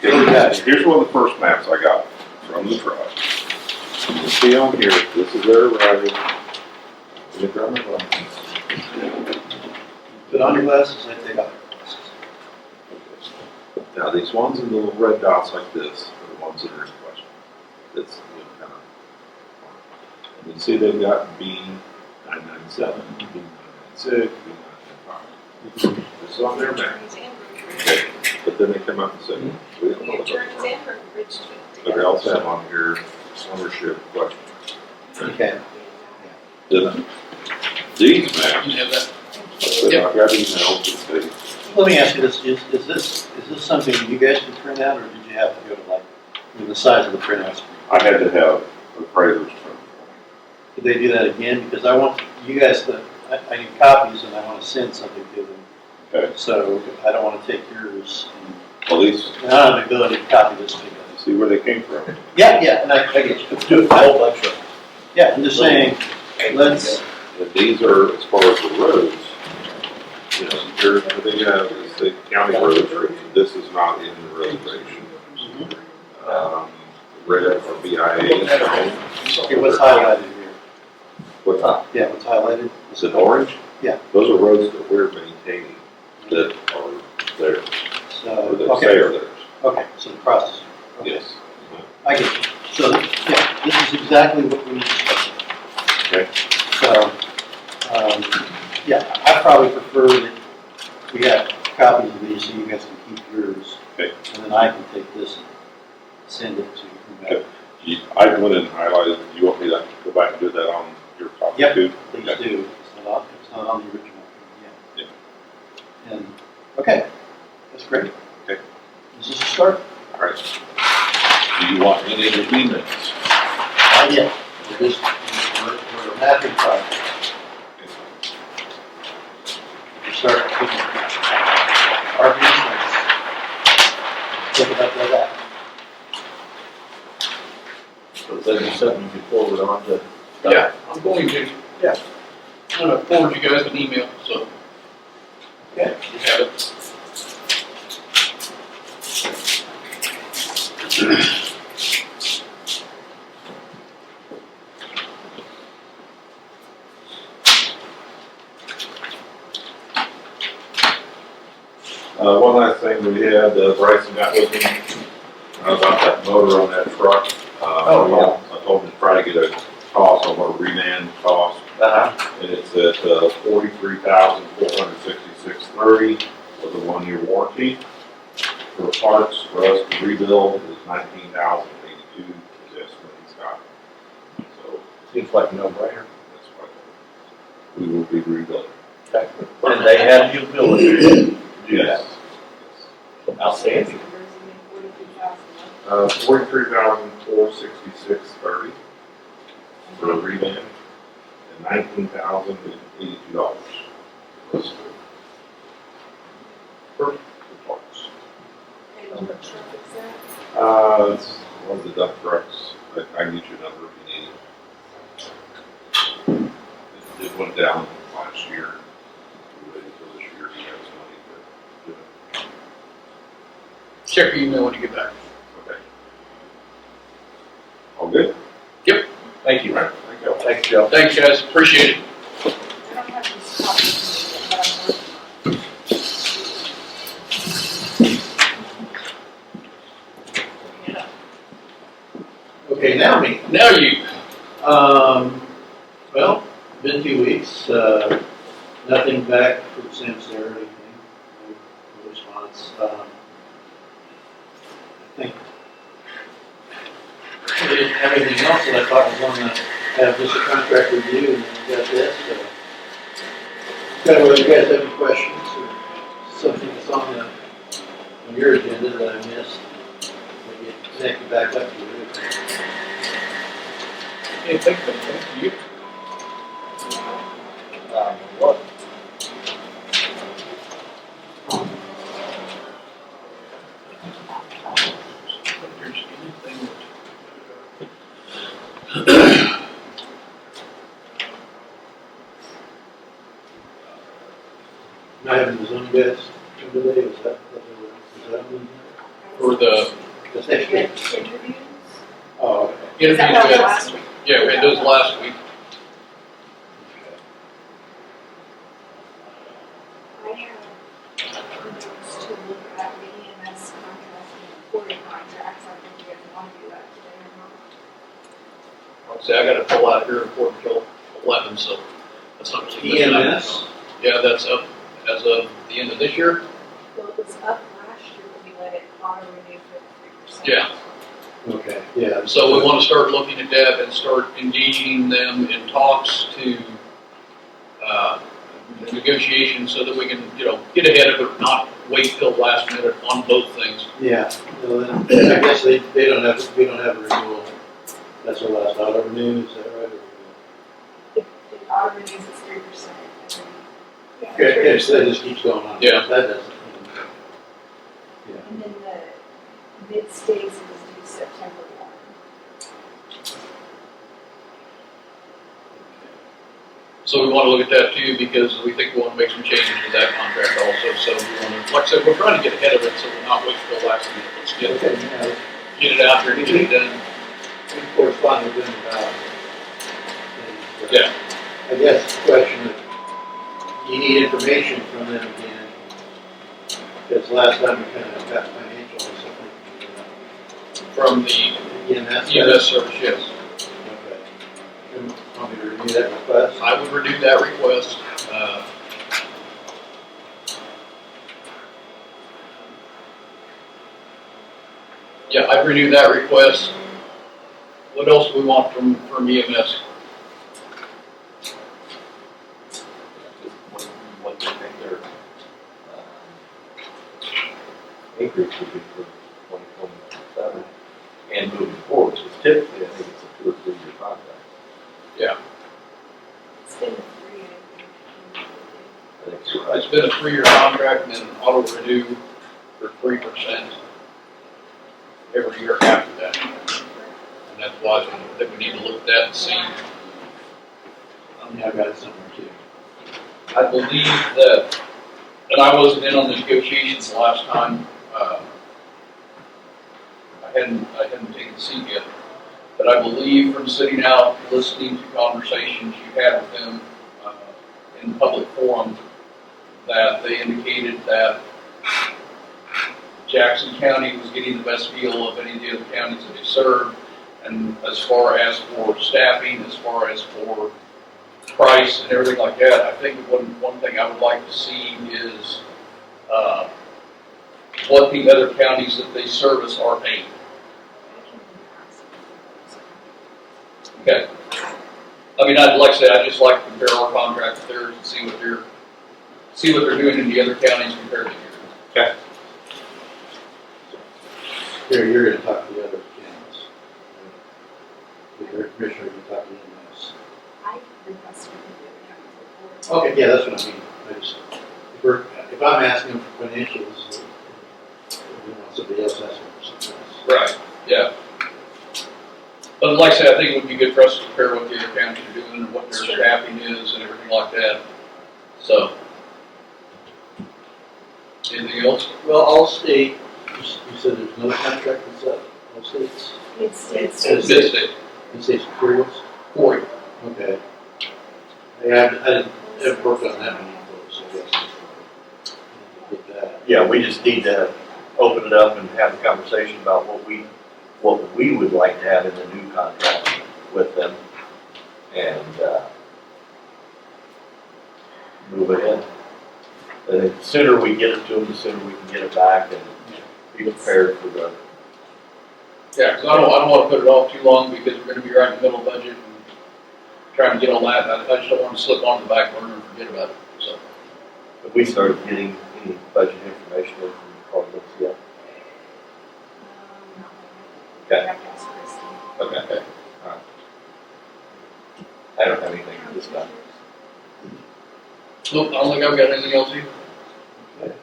Here's one of the first maps I got from the tribe. You can see on here, this is their routing. Look around the line. put on your glasses, I take off. Now, these ones in the little red dots like this are the ones that are in question. That's, you know, kind of. And you see they've got B997, B996, B995. This is on their map. Okay. But then they come out and say, we don't know what those are. But they also have on here ownership question. Okay. Then these maps, You have that? I've got emails that say, Let me ask you this, is this something you guys can print out, or did you have to go to like, the size of the printouts? I had to have appraisers print. Could they do that again? Because I want you guys to, I need copies and I want to send something to them. Okay. So I don't want to take yours Well, these, and I don't have the ability to copy this to you guys. see where they came from. Yeah, and I get you. Do it. Whole bunch of. Yeah, I'm just saying, let's, And these are, as far as the roads, you know, here, they have is the county roads, this is not in the reservation. Red or BIA. okay, what's highlighted here? What, Yeah, what's highlighted? is it orange? Yeah. Those are roads that we're maintaining that are there, or So, that say okay, are theirs. okay, so the process. Okay. Yes. I get you. So, yeah, this is exactly what we discussed. Okay. So, yeah, I probably prefer that we have copies of these so you guys can keep yours. Okay. And then I can take this and send it to whomever. Okay. I went and highlighted, you want me to go back and do that on your copy Yep. too? Please Okay. do. It's not on the original. Yeah. And, okay, that's great. Okay. Is this a start? All right. Do you want any of the minutes? Yeah. We're a mapping project. We start putting our business. Think about that. So is that something you could forward on to? Yeah, I'm going to. Yeah. I'm gonna forward you guys an email, so. Okay. You have it. One last thing we had, Bryson got with me about that motor on that truck. I told him to try to get a cost on what a remand cost, and it's at $43,466.30 with a 1-year warranty. For parts, for us to rebuild is $19,082 is the estimate he's got. So Seems like a no-brainer. that's what we will be rebuilding. And they have the ability to do that. Yes. Outstanding. $43,466.30 for a revamp and $19,082 for parts. It's one of the dump trucks. I can get you a number if you need it. It went down last year. We're waiting for this year to have some money to do it. Check your email when you get back. Okay. All good? Thank you. All right. Thank you. Thanks, Joe. Thanks, guys, appreciate it. I don't have these copies, but I'm working on it. Okay, now me. Now you. Well, been 2 weeks, nothing back from Sims or anything, no response. I think we didn't have anything else that I thought was on the, have just a contract review, and we got this, so. Kind of whether you guys have any questions, or something that's on your agenda that I missed, maybe connect you back up to you. Hey, thank you. there's anything I having the zoning guys come today, is that on for the the next week? Interviews? Oh, okay. Is that interviews. how last week? Yeah, we had those last week. I have windows to look at the EMS contract and employee contracts. I think you guys want to do that today or not. Like I say, I gotta pull out here before until 11, so that's not really good enough. EMS? Yeah, that's up as of the end of this year. Well, it was up last year when we let it auto renew for the 3%. Yeah. Okay, yeah. So we want to start looking at that and start engaging them in talks to negotiations so that we can, get ahead of it, not wait till last minute on both things. Yeah, well, then, I guess we don't have a renewal. That's our last auto renew, is that right? It auto renews at 3% every Okay, okay, so that just keeps going on. Yeah. That doesn't. Yeah. And then the mid-states is due September 1. So we want to look at that too, because we think we want to make some changes to that contract also. So we want to, like I said, we're trying to get ahead of it, so we're not waiting till last minute. Let's Okay, yeah. get it out there and get it done. We correspond with them about things. but Yeah. I guess the question is, you need information from them again. Because last time we kind of got financial or something. From the EMS. EMS service, yes. Okay. And want me to review that request? I would renew that request. Yeah, I'd renew that request. What else do we want from EMS? What do you think their increase would be for 2027 and moving forward? Because typically, I think it's a 2 or 3 year contract. Yeah, It's been 3, I think. I think you're right. it's been a 3-year contract and then auto renew for 3% every year after that. And that's why I think we need to look at that and see. Yeah, I got it somewhere too. I believe that, and I wasn't in on the negotiations last time. I hadn't taken a seat yet, but I believe from sitting out, listening to conversations you had with them in public forum, that they indicated that Jackson County was getting the best deal of any of the other counties that they served, and as far as for staffing, as far as for price and everything like that, I think one thing I would like to see is what the other counties that they service are paying. Okay. I mean, like I said, I'd just like to compare our contract with theirs and see what they're doing in the other counties compared to here. Okay. You're gonna talk to the other counties. Your commissioner can talk to EMS. I requested the county report. Okay, yeah, that's what I mean. If I'm asking them for financials, we want somebody else asking for something else. Right. Yeah. But like I said, I think it would be good for us to compare what the other counties are doing and what their staffing is and everything like that. So. Anything else? Well, all state, you said there's no contract that's up, all states? Mid-states. Mid-state. Mid-states materials? 40. Okay. I haven't worked on that one before, so I guess. Get that. Yeah, we just need to open it up and have a conversation about what we would like to have in the new contract with them and move it in. And the sooner we get it to them, the sooner we can get it back and be prepared for the. Yeah, because I don't want to put it off too long because we're going to be right in the middle of budget and trying to get on that. I just don't want to slip on the back burner and forget about it. So. Have we started getting any budget information in from Cardinals yet? Okay. Okay. All right. I don't have anything at this time. Nope, I don't think I've got anything else either. Okay.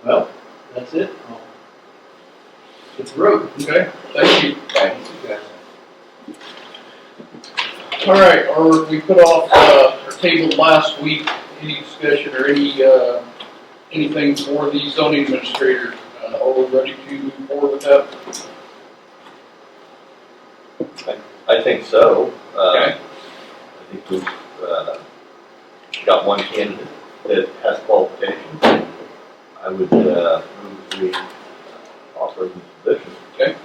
Well, that's it. I'll Road, okay, thank you. Thanks, you guys. All right, or we put off, or tabled last week, any discussion or anything for the zoning administrator? Are we ready to move forward with that? I think so. Okay. I think we've got one candidate that has qualifications. I would move we offer him the position. Okay.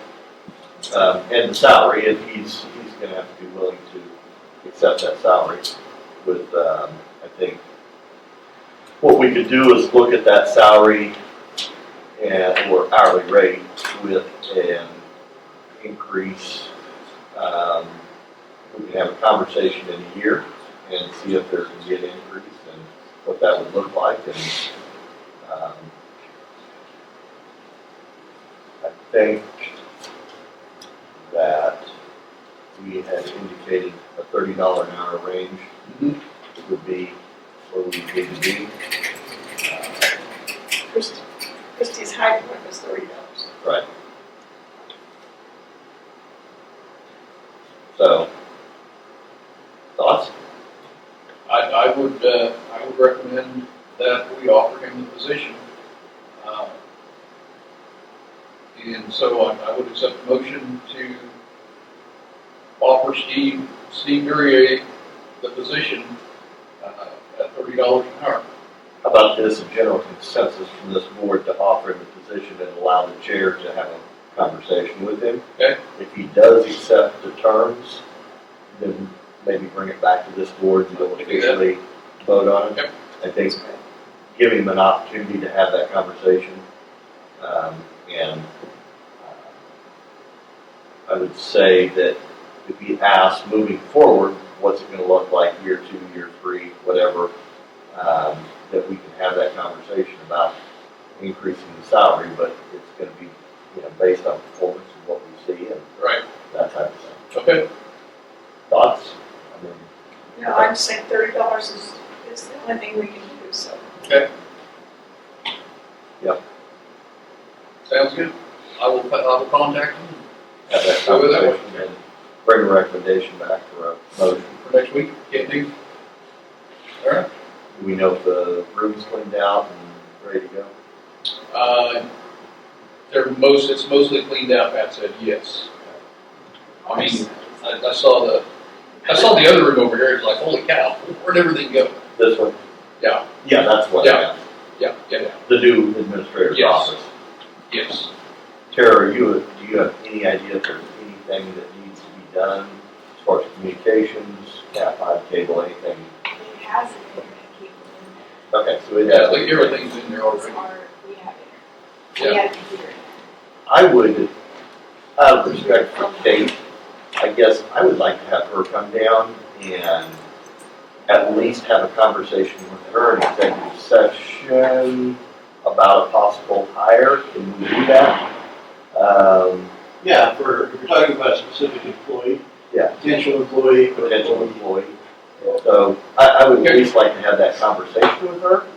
And the salary, if he's going to have to be willing to accept that salary. With I think what we could do is look at that salary or hourly rate with an increase. We can have a conversation in a year and see if there can be an increase and what that would look like. And I think that we had indicated a $30 an hour range would be where we need to be. Christie's high point was $30. Right. So, thoughts? I would recommend that we offer him the position. And so I would accept the motion to offer Steve Duryea the position at $30 an hour. How about this, a general consensus from this board to offer him the position and allow the chair to have a conversation with him? Okay. If he does accept the terms, then maybe bring it back to this board and we'll officially vote on it. Yep. I think give him an opportunity to have that conversation. And I would say that if he asks moving forward, what's it going to look like year 2, year 3, whatever, that we can have that conversation about increasing the salary, but it's going to be, based on performance and what we see and Right. that type of thing. Okay. Thoughts? I mean, No, I'm saying $30 is the only thing we can do, so. Okay. Yep. Sounds good. I will contact him have that Go with that one. conversation and bring a recommendation back for a motion. for next week. Can't do. All right. Do we know if the room's cleaned out and ready to go? It's mostly cleaned out. Pat said yes. I mean, I saw the other room over here. It's like, holy cow, where'd everything go? This one? Yeah. Yeah, that's what I meant. Yeah. The new administrator's Yes. office. Yes. Tara, do you have any idea if there's anything that needs to be done as far as communications, Cat 5 cable, anything? It has an internet cable in there. Okay, so it Yeah, has. like everything's in there It's already. our, we have it. Yeah. We have a computer in there. I would, out of respect for Kate, I guess I would like to have her come down and at least have a conversation with her in executive session about a possible hire. Can we do that? Yeah, if you're talking about a specific employee. Yeah. Potential employee. Potential employee. So I would at least like to have that conversation with her.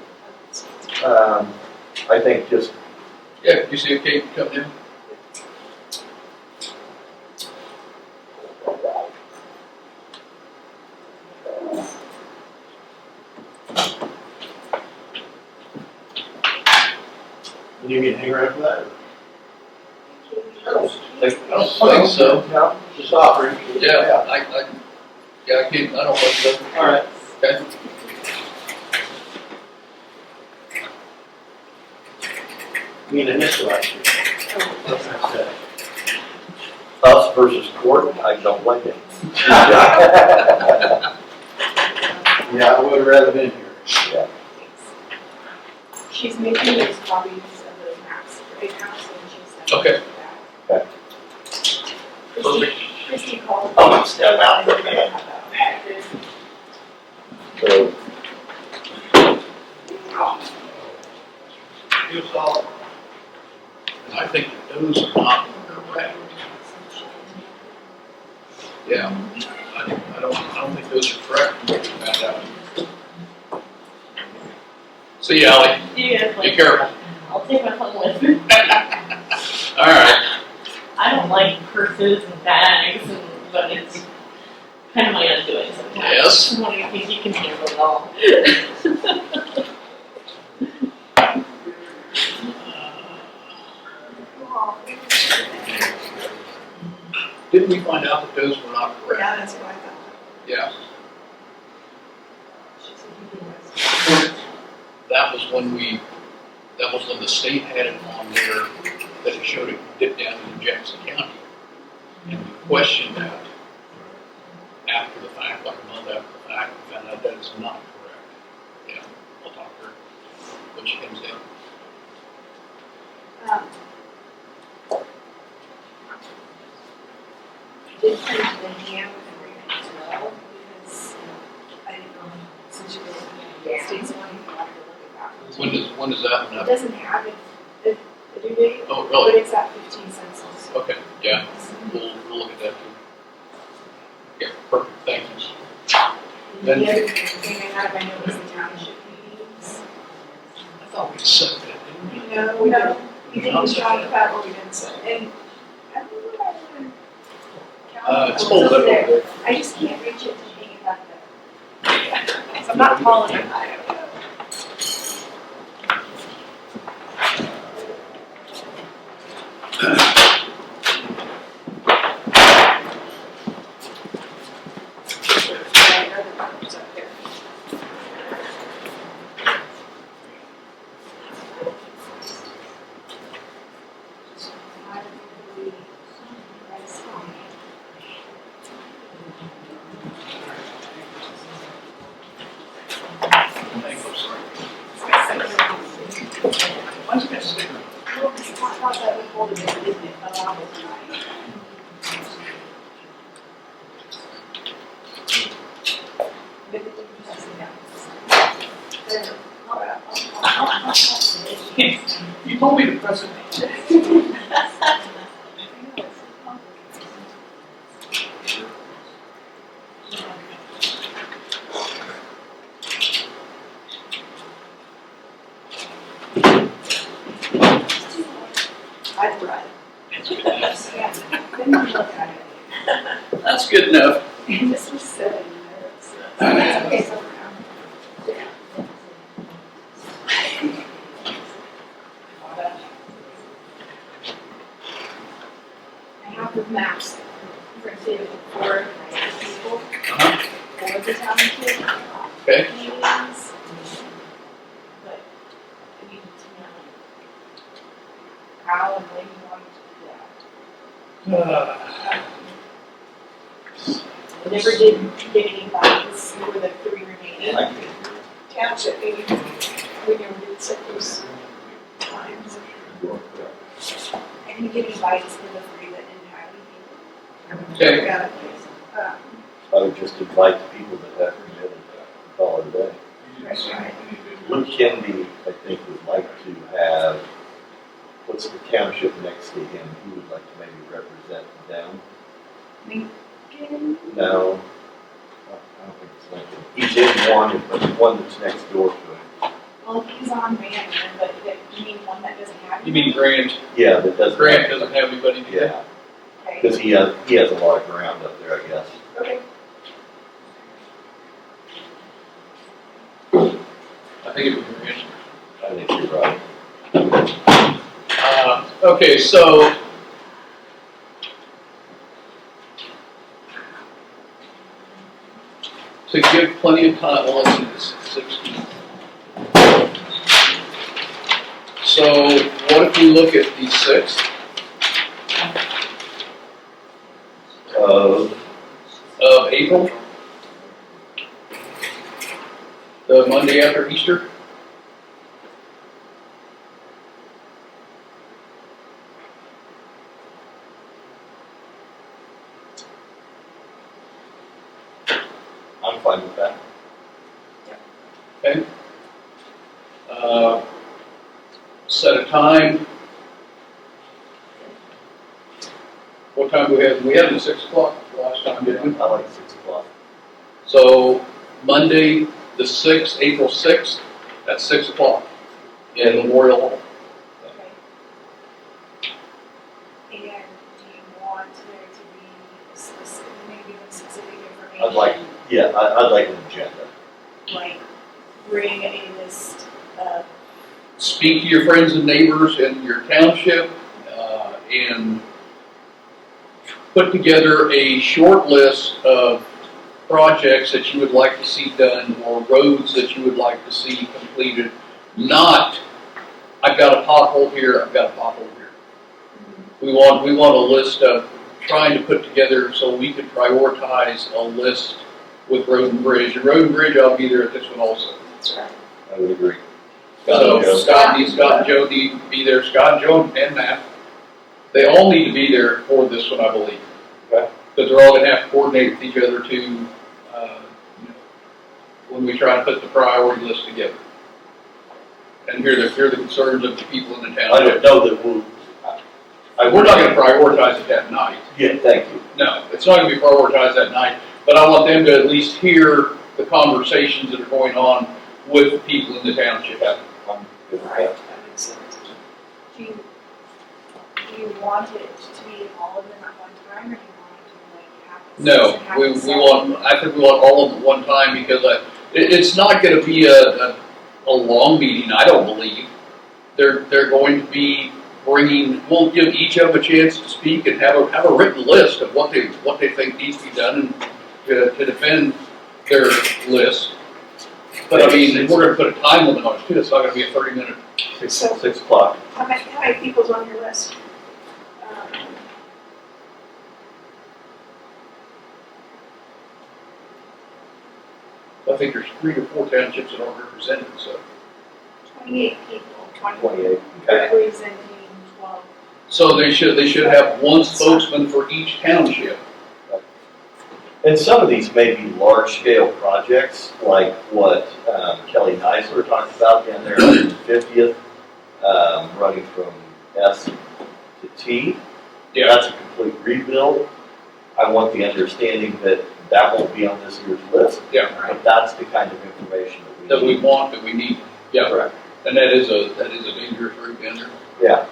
I think just, Yeah, you see a Kate come in? And you can hang around for that? I don't think so. No? Just offering. Yeah, I can't, I don't think so. All right. Okay. I missed it last year. That's not sad. Us versus court, I don't like it. Yeah, I would have rather been here. She's making those copies of those maps right now, so when she's done. Okay. Okay. Christie called. I'm gonna step out for a minute. So, You saw. I think that those are not correct. Yeah, I don't think those are correct. We'll find out. See you, Ally. You guys Be like, careful. I'll take my phone with me. All right. purses and bags, but it's kind of my undoing sometimes. Yes. I'm like, I think you can handle it all. Didn't we find out that those were not correct? Yeah, that's what I thought. Yeah. She said you did this. That was when the state had it on there that it showed it dipped down into Jackson County. And we questioned that after the fact, like a month after the fact, we found out that is not correct. Yeah, I'll talk to her when she comes down. I did send the hand agreement as well, because I didn't know, since you're looking at the state's one, you have to look at that one. When does that one It happen? doesn't have a due date, Oh, but really? it's at 15 cents also. Okay, yeah, we'll look at that too. Yeah, perfect, thank you. And the other thing I have, I know, is the township meetings. I thought we said that, didn't we? No, we didn't talk about what we didn't say. And I don't know what I want to. It's full of it. I just can't reach it to hang it back there. So I'm not tall enough. I don't know. Thank you, sorry. Why's it got a sticker? Well, because I thought that would hold it, but it didn't. It fell out overnight. But it didn't press it down. You told me to press it. I'd run. That's good enough. Yeah. Then you look at it. That's good enough. And this was 7 minutes. Okay, so now. I have the maps printed for people, for the township Okay. meetings. But I need to know how and when you want to do that. I never did get any bites for the 3 remaining. Township meeting, we never did set those times. I didn't get any bites for the 3 that didn't have any. Okay. Got it. I would just invite the people that have committed to call it a day. That's right. Luke Kennedy, I think, would like to have, what's the township next to him, he would like to maybe represent them. No, I don't think it's Lincoln. He's in one, but the one that's next door to him. Well, if he's on Van, but you mean one that doesn't have. You mean Grant? Yeah, that doesn't. Grant doesn't have anybody to Yeah, Okay. because he has a lot of ground up there, I guess. Okay. I think it was Grant. I think you're right. Okay, so to give plenty of time, well, it's 16. So what if we look at the 6th of April? The Monday after Easter? I'm fine with that. Okay. Set a time. What time do we have? We had it at 6 o'clock last time, didn't we? I like 6 o'clock. So Monday, the 6th, April 6th, at 6 o'clock in Memorial Hall. Okay. And do you want to Yeah, I'd like an agenda. Like, bring a list of, Speak to your friends and neighbors in your township, and put together a short list of projects that you would like to see done, or roads that you would like to see completed. Not, I've got a pothole here, I've got a pothole here. We want a list of, trying to put together so we can prioritize a list with Road and Bridge. And Road and Bridge, I'll be there at this one also. That's right. I would agree. So Scott and Joe. Scott and Joe need to be there, Scott and Joe and Matt. They all need to be there for this one, I believe. Okay. Because they're all gonna have to coordinate with each other to, you know, when we try to put the priority list together. And hear the concerns of the people in the I town. don't know that we'll. We're not gonna prioritize it that night. Yeah, thank you. No, it's not gonna be prioritized that night, but I want them to at least hear the conversations that are going on with the people in the township. I'm good with Right, that. that makes sense. do you want it to be all of them at one time, or do you want it to like happen? No, I think we want all of them at one time, because it's not gonna be a long meeting, I don't believe. They're going to be we'll give each of them a chance to speak and have a written list of what they think needs to be done and to defend their list. But I mean, we're gonna put a time limit on it too, it's not gonna be a 30-minute. 6 o'clock. How many people's on your list? I think there's 3 or 4 townships that aren't represented, so. 28 people, 28. Okay. representing 12. So they should have one spokesman for each township. And some of these may be large-scale projects, like what Kelly Neisler talked about down there on 50th, running from S to T. Yeah. That's a complete rebuild. I want the understanding that that won't be on this year's list. Yeah. But that's the kind of information That we want, that we need. Yeah. Correct. And that is a dangerous route down there. Yeah.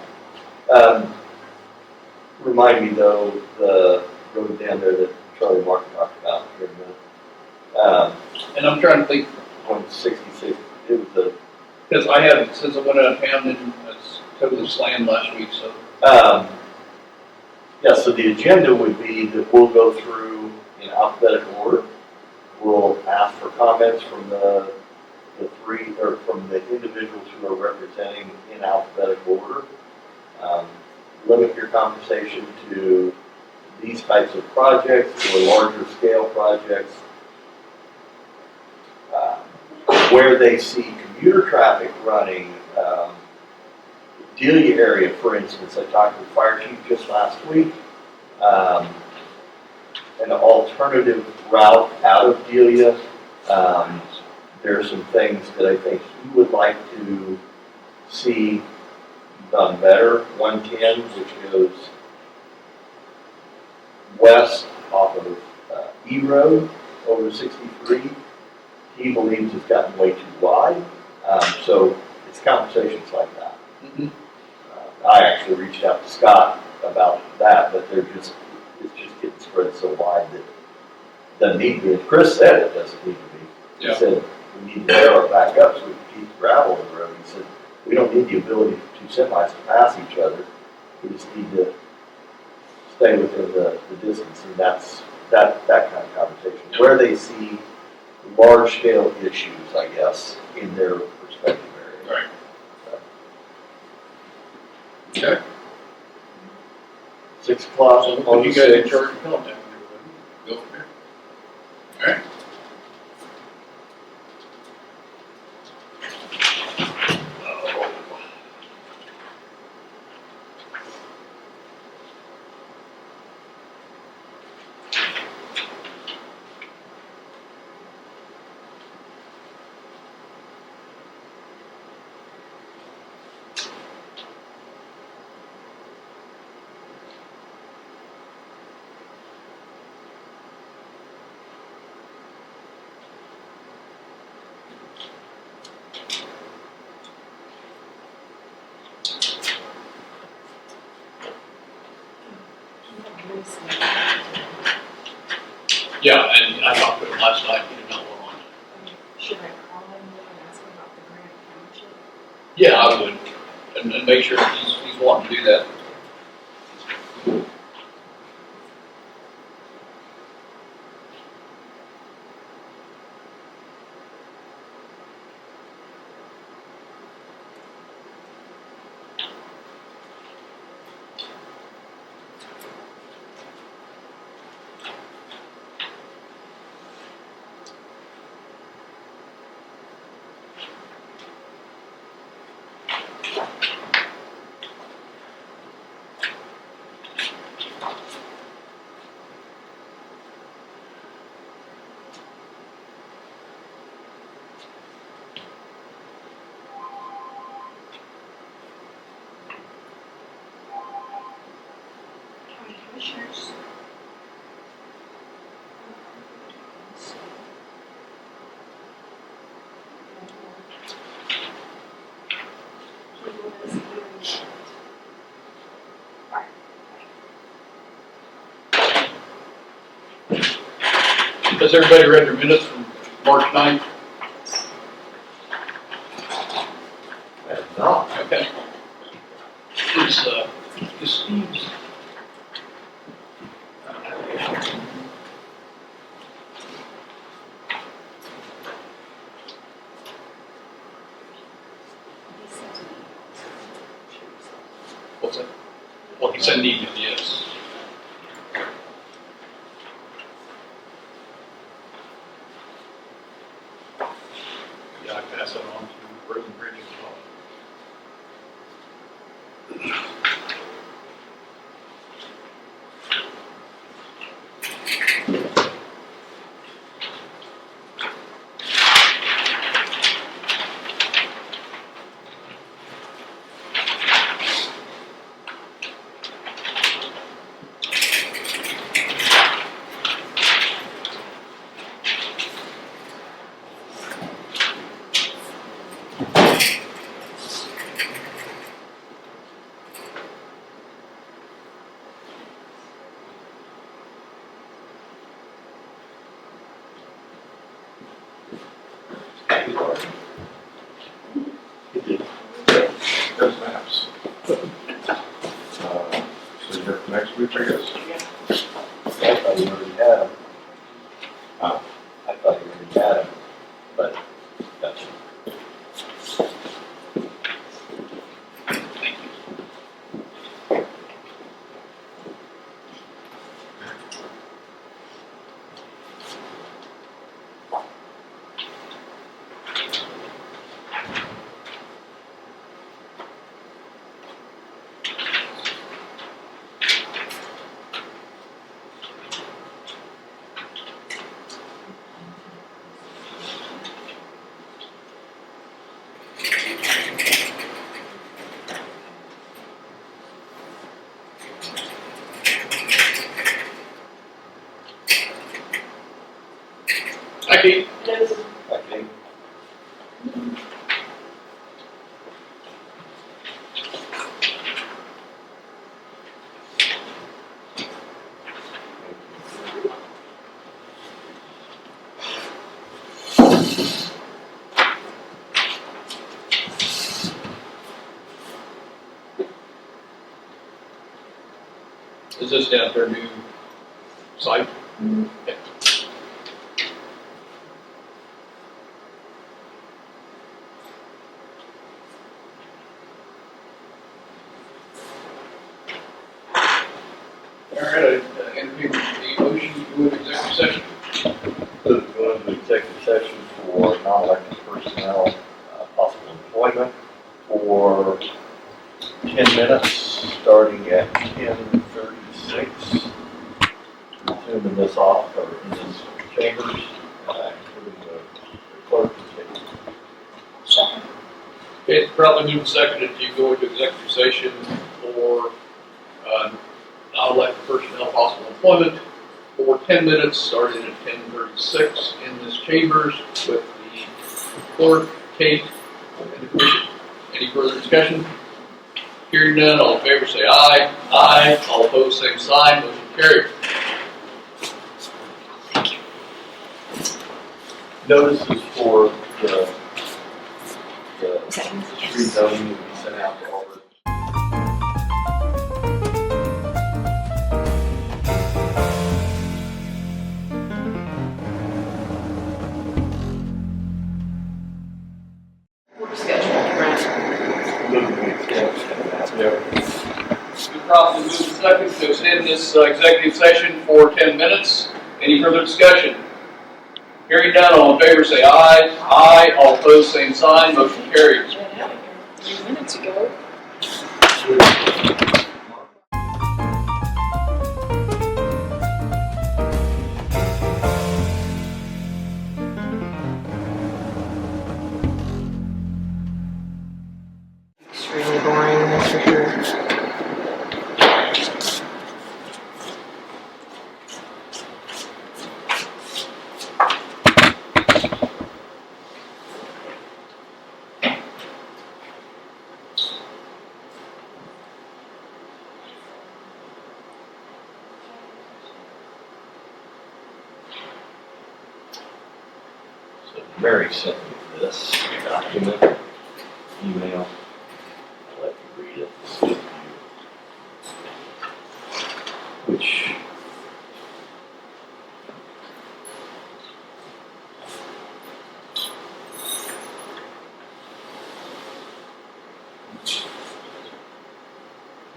Remind me though, the road down there that Charlie Martin talked about here in a minute. And I'm trying to think, 166, it was a, because I haven't, since I went out of town, and it's totally slammed last week, so. yeah, so the agenda would be that we'll go through in alphabetical order. We'll ask for comments from the three, or from the individuals who are representing in alphabetical order. Limit your conversation to these types of projects or larger scale projects. Where they see commuter traffic running, Delia area, for instance, I talked to the fire chief just last week. An alternative route out of Delia. There are some things that I think he would like to see done better. 110, which goes west off of E Road over 63. He believes it's gotten way too wide. So it's conversations like that. Mhm. I actually reached out to Scott about that, but it's just getting spread so wide that it doesn't need to be. And Chris said it doesn't need to be. Yeah. He said we need to narrow it back up so we can keep gravel on the road. He said we don't need the ability for 2 semis to pass each other. We just need to stay within the distance, and that's that kind of conversation. Where they see large scale issues, I guess, in their respective areas. Right. Okay. 6 o'clock So on we'll put the you guys in 6th. charge of contact everybody. Go from there. All right. Yeah, and I talked to him last night, he did not want on it. Should I call him and ask him about the grant township? Yeah, I would, and make sure he's wanting to do that. County commissioners. Has everybody read their minutes from March 9th? No. Okay. Is Steve's? What's that? Well, he sent an email, yes. Yeah, I pass that on to Road and Bridge as well. Those maps. So you're for next week, I guess? I thought you already had them. Huh? I thought you already had them, but that's. Hi, Keith. Okay. Is this down at their new site? Okay. All right, I entertain the motion to go into executive session. So go into executive session for non-elected personnel, possible employment for 10 minutes, starting at 10:36. Resume in this office, or in this chambers, including the clerk and state. Okay, it's probably moved seconded to go into executive session for non-elected personnel possible employment for 10 minutes, starting at 10:36 in this chambers with the clerk, Kate, and the commission. Any further discussion? Hearing none, all in favor say aye. Aye. All opposed, same sign. Motion carried. notices for the rezoning that we sent out to all the. Work schedule, right? We probably move second to extend this executive session for 10 minutes. Any further discussion? Hearing none, all in favor say aye. Aye. All opposed, same sign. Motion carries. Got out of here 3 minutes ago. Extremely boring, that's for sure. So Mary sent me this document, email. I'll let you read it. Which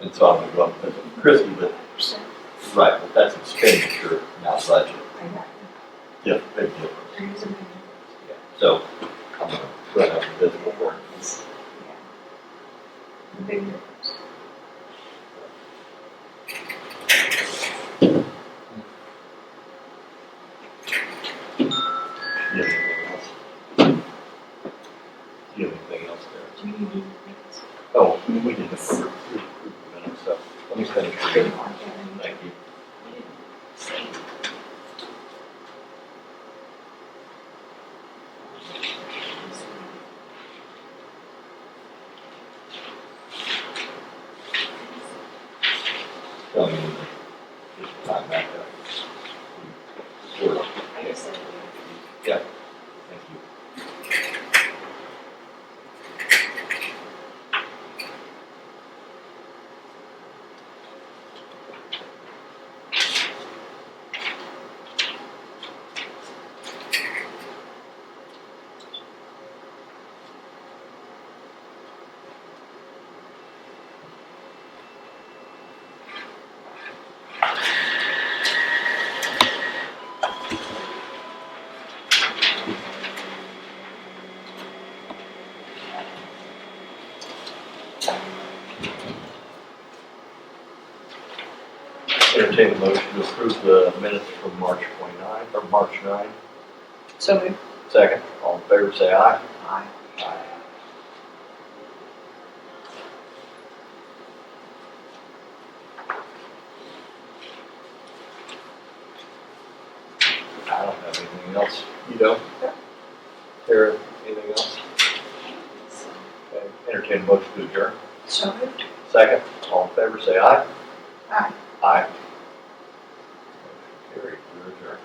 and so I'm gonna go up with Christie, but right, but that's expenditure, not budget. Yeah, big difference. Yeah. So I'm gonna run up the visible for it. The big difference. Do you have anything else? Do you have anything else there? Do you need things? Oh, we didn't approve the minutes, so let me finish reading. Thank you. Tell me when to just time back up. Sort of. I just said, Yeah, thank you. Entertain a motion to approve the minutes from March 29, or March 9. so moved. Second, all in favor, say aye. Aye. Aye. I don't have anything else. You don't? Sarah, anything else? Okay, entertain a motion to adjourn. So moved. Second, all in favor, say aye. Aye. Aye. Motion carried, we're adjourned.